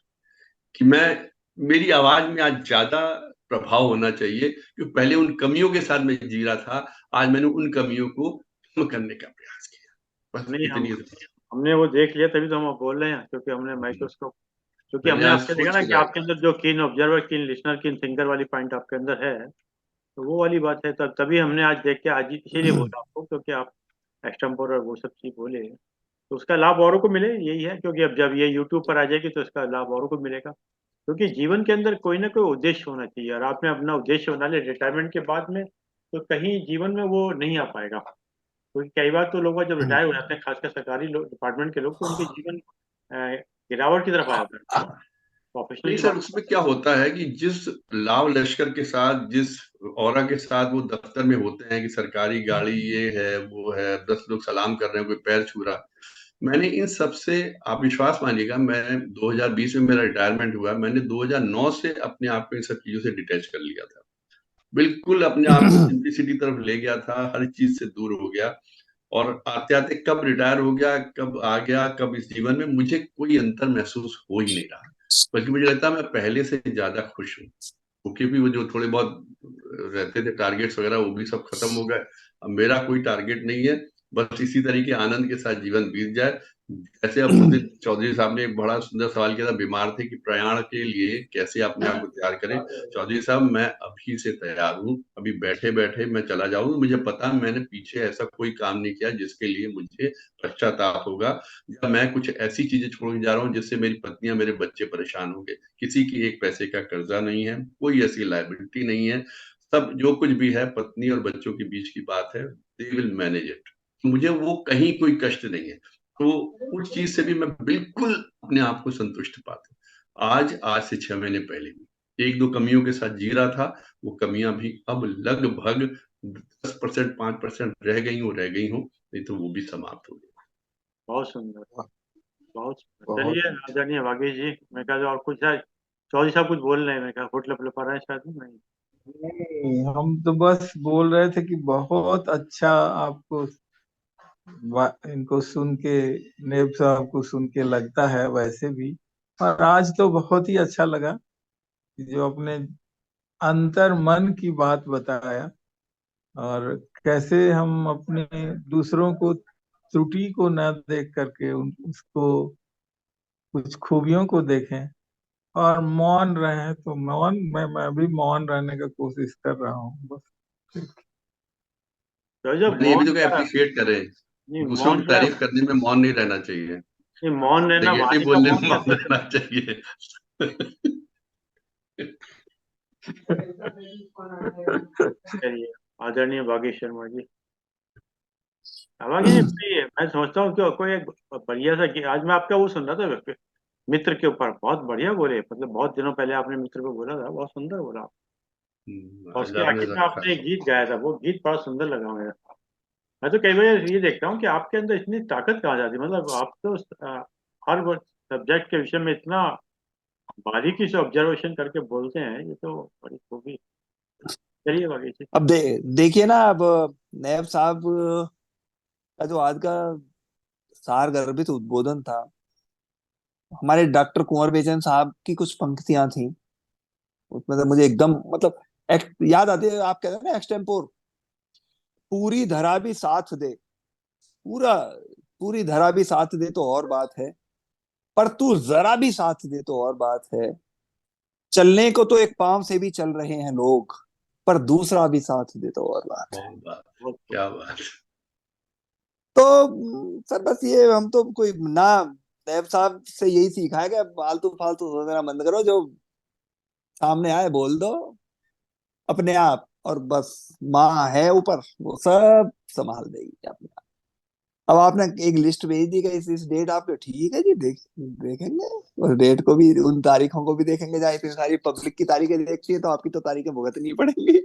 कि मैं, मेरी आवाज में आज ज्यादा प्रभाव होना चाहिए, क्योंकि पहले उन कमियों के साथ मैं जी रहा था। आज मैंने उन कमियों को कम करने का प्रयास किया, बस नहीं इतनी। हमने वो देख लिया, तभी तो हम बोल रहे हैं, क्योंकि हमने माइक्रोस्कोप, क्योंकि मैंने हमने आज आपके देखा सोच ना के कि जाया आपके था। अंदर जो कीन ऑब्जर्वर, कीन लिसनर, कीन थिंकर वाली पॉइंट आपके अंदर है, तो वो वाली बात है। तब तभी हमने आज देख के आज ही इसीलिए बोला आपको, क्योंकि आप एक्सटेम्पोर और वो सब चीज बोले, तो उसका लाभ औरों को मिले, यही है। क्योंकि अब जब ये यूट्यूब पर आ जाएगी तो इसका लाभ औरों को मिलेगा, क्योंकि जीवन के अंदर कोई ना कोई उद्देश्य होना चाहिए, और आपने अपना उद्देश्य बना लिया रिटायरमेंट के बाद में, तो कहीं जीवन में वो नहीं आ पाएगा। क्योंकि कई बार तो लोग जब रिटायर हो जाते हैं, खासकर सरकारी डिपार्टमेंट के लोग, तो उनके जीवन गिरावट की तरफ आ जाता है। प्रोफेशनल नहीं की सर, बात। उसमें क्या होता है कि जिस लाव लश्कर के साथ, जिस औरा के साथ वो दफ्तर में होते हैं कि सरकारी गाड़ी ये है वो है, 10 लोग सलाम कर रहे हैं, कोई पैर छू रहा, मैंने इन सब से, आप विश्वास मानिएगा, मैं 2020 में मेरा रिटायरमेंट हुआ, मैंने 2009 से अपने आप को इन सब चीजों से डिटैच कर लिया था, बिल्कुल अपने आप को सिंप्लिसिटी तरफ ले गया था, हर चीज से दूर हो गया। और आते आते कब रिटायर हो गया, कब आ गया, कब इस जीवन में मुझे कोई अंतर महसूस हो ही नहीं रहा, बल्कि मुझे लगता है मैं पहले से ज्यादा खुश हूँ। क्योंकि वो जो थोड़े बहुत रहते थे टारगेट्स वगैरह, वो भी सब खत्म हो गए। अब मेरा कोई टारगेट नहीं है, बस इसी तरीके आनंद के साथ जीवन बीत जाए। जैसे अब उस दिन चौधरी साहब ने एक बड़ा सुंदर सवाल किया था, बीमार थे कि प्रयाण के लिए कैसे अपने आप को तैयार करें। चौधरी साहब, मैं अभी से तैयार हूँ, अभी बैठे बैठे मैं चला जाऊं, मुझे पता है मैंने पीछे ऐसा कोई काम नहीं किया जिसके लिए मुझे पश्चाताप होगा, या मैं कुछ ऐसी चीजें छोड़ के जा रहा हूँ जिससे मेरी पत्नियां, मेरे बच्चे परेशान होंगे। किसी की एक पैसे का कर्जा नहीं है, कोई ऐसी लायबिलिटी नहीं है, सब जो कुछ भी है पत्नी और बच्चों के बीच की बात है, दे विल मैनेज इट। मुझे वो कहीं कोई कष्ट नहीं है, तो उस चीज से भी मैं बिल्कुल अपने आप को संतुष्ट पाता हूँ। आज से 6 महीने पहले भी एक दो कमियों के साथ जी रहा था, वो कमियां भी अब लगभग 10%, 5% रह गई हूँ, नहीं तो वो भी समाप्त हो गई। बहुत सुंदर, बहुत सुंदर। बहुत चलिए आदरणीय भागेश जी, मैं कहा और कुछ है, चौधरी साहब कुछ बोल रहे हैं, मैं कहा होट लपा रहे हैं शायद, नहीं? नहीं, हम तो बस बोल रहे थे कि बहुत अच्छा आपको इनको सुन के, नेब साहब को सुन के लगता है वैसे भी। और आज तो बहुत ही अच्छा लगा कि जो अपने अंतर मन की बात बताया, और कैसे हम अपने दूसरों को त्रुटि को न देख करके उसको, कुछ खूबियों को देखें और मौन रहे। तो मौन, मैं भी मौन रहने का कोशिश कर रहा हूँ बस। तो जब मैंने ये भी मौन तो का, अप्रिशिएट करे, नहीं दूसरों मौन की का, तारीफ करने में मौन नहीं रहना चाहिए, नहीं मौन रहना नेगेटिव वाणी का बोलने मौन में या मौन रहना चाहिए। चलिए आदरणीय भागेश शर्मा जी, भागेश जी मैं समझता हूँ कि कोई एक बढ़िया सा कि आज मैं आपका वो सुन रहा था मित्र के ऊपर, बहुत बढ़िया बोले, मतलब बहुत दिनों पहले आपने मित्र को बोला था, बहुत सुंदर बोला। और आज उसके आपने आखिर में रखा। आपने एक गीत गाया था, वो गीत बड़ा सुंदर लगा मेरा। मैं तो कई बार ये देखता हूँ कि आपके अंदर इतनी ताकत कहाँ जाती है, मतलब आप तो हर सब्जेक्ट के विषय में इतना बारीकी से ऑब्जर्वेशन करके बोलते हैं, ये तो बड़ी खूबी। चलिए बाकी जी। अब देखिए ना, अब नैब साहब का जो आज का सार गर्भित उद्बोधन था, हमारे डॉक्टर कुंवर बेचन साहब की कुछ पंक्तियां थी उसमें, तो मुझे एकदम मतलब याद आती है। आप कहते हैं ना एक्सटेम्पोर, पूरी धरा भी साथ दे, पूरा पूरी धरा भी साथ दे तो और बात है, पर तू जरा भी साथ दे तो और बात है। चलने को तो एक पांव से भी चल रहे हैं लोग, पर दूसरा भी साथ दे तो और बात है। बहुत बात, बहुत खूब। क्या बात। तो सर बस ये, हम तो कोई ना, नैब साहब से यही सीखा है कि फालतू फालतू सोचना बंद करो, जो सामने आए बोल दो अपने आप, और बस माँ है ऊपर, वो सब संभाल देगी अपने आप। अब आपने एक लिस्ट भेज दी कि इस डेट आपके, ठीक है जी, देखेंगे, और डेट को भी, उन तारीखों को भी देखेंगे, जहाँ इतनी सारी पब्लिक की तारीखें देखती है, तो आपकी तो तारीखें भुगतनी पड़ेंगी।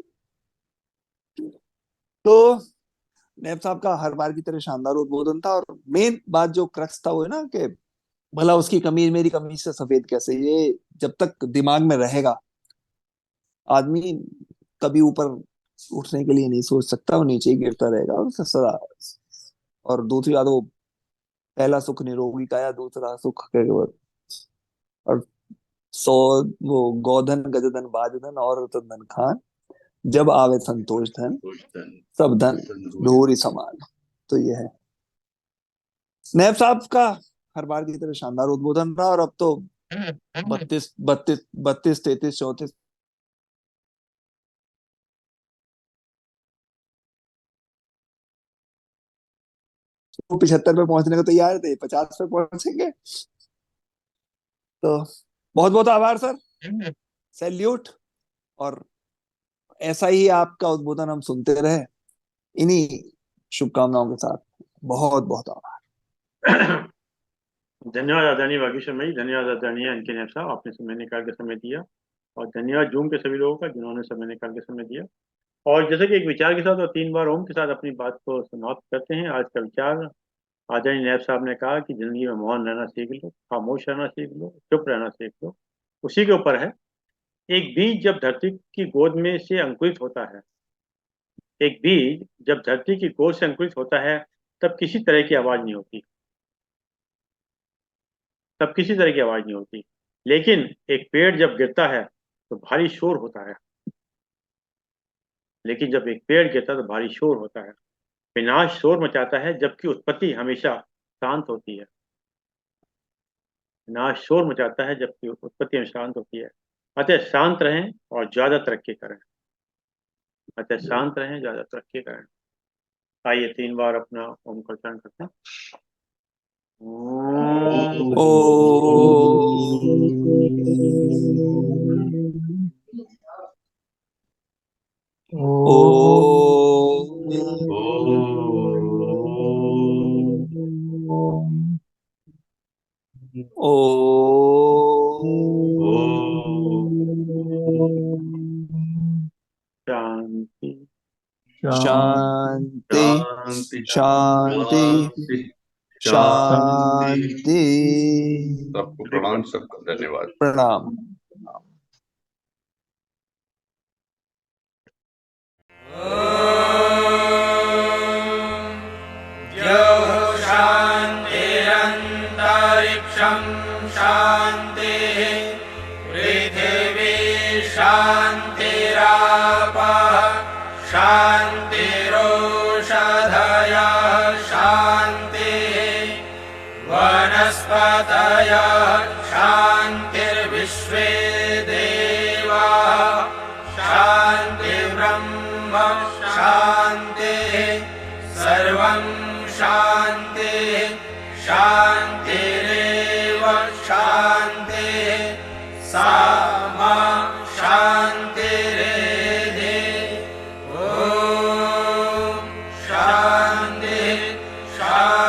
तो नैब साहब का हर बार की तरह शानदार उद्बोधन था, और मेन बात जो क्रक्स था वो है ना कि भला उसकी कमीज मेरी कमीज से सफेद कैसे, ये जब तक दिमाग में रहेगा आदमी कभी ऊपर उठने के लिए नहीं सोच सकता, वो नीचे ही गिरता रहेगा, और सदा। और दूसरी बात, वो पहला सुख निरोगी काया, दूसरा सुख के, और सौ, वो गोधन गजधन बाजधन और धन खान, जब आवे संतोष धन, संतोष धन, सब धन धन धूरी। धूरी समान। तो ये है। नैब साहब का हर बार की तरह शानदार उद्बोधन रहा, और अब तो 32, 33, 34 75 पे पहुंचने को तैयार थे, 50 पे पहुंचेंगे। तो बहुत बहुत आभार सर, सैल्यूट। और ऐसा ही आपका उद्बोधन हम सुनते रहे, इन्हीं शुभकामनाओं के साथ बहुत बहुत आभार। धन्यवाद आदरणीय वागीश्वर जी, धन्यवाद आदरणीय अंकित नैब साहब, आपने समय निकाल के समय दिया। और धन्यवाद जूम के सभी लोगों का जिन्होंने समय निकाल के समय दिया। और जैसे कि एक विचार के साथ और 3 बार ओम के साथ अपनी बात को समाप्त करते हैं। आज का विचार आदरणीय नैब साहब ने कहा कि जिंदगी में मौन रहना सीख लो, खामोश रहना सीख लो, चुप रहना सीख लो। उसी के ऊपर है, एक बीज जब धरती की गोद में से अंकुरित होता है, एक बीज जब धरती की गोद से अंकुरित होता है, तब किसी तरह की आवाज नहीं होती, तब किसी तरह की आवाज नहीं होती। लेकिन एक पेड़ जब गिरता है तो भारी शोर होता है, लेकिन जब एक पेड़ गिरता है तो भारी शोर होता है। विनाश शोर मचाता है, जबकि उत्पत्ति हमेशा शांत होती है। विनाश शोर मचाता है, जबकि उत्पत्ति हमेशा शांत होती है। अतः शांत रहें और ज्यादा तरक्की करें। अतः शांत रहें, ज्यादा तरक्की करें। आइए 3 बार अपना ओम का उच्चारण करते हैं। ओ शांति शांति शांति शांति शांति शांति। सबको प्रणाम, सबको धन्यवाद। प्रणाम। शान्तिरन्तरिक्षं शान्तिः पृथिवी शान्तिरापः शान्तिरोषधयः शान्तिः वनस्पतयः शान्तिर्विश्वे देवाः शान्तिर्ब्रह्म शान्तिः सर्वं शान्तिः शान्तिरेव शान्तिः सा मा शान्तिरेधि। ॐ शान्तिः शान्तिः।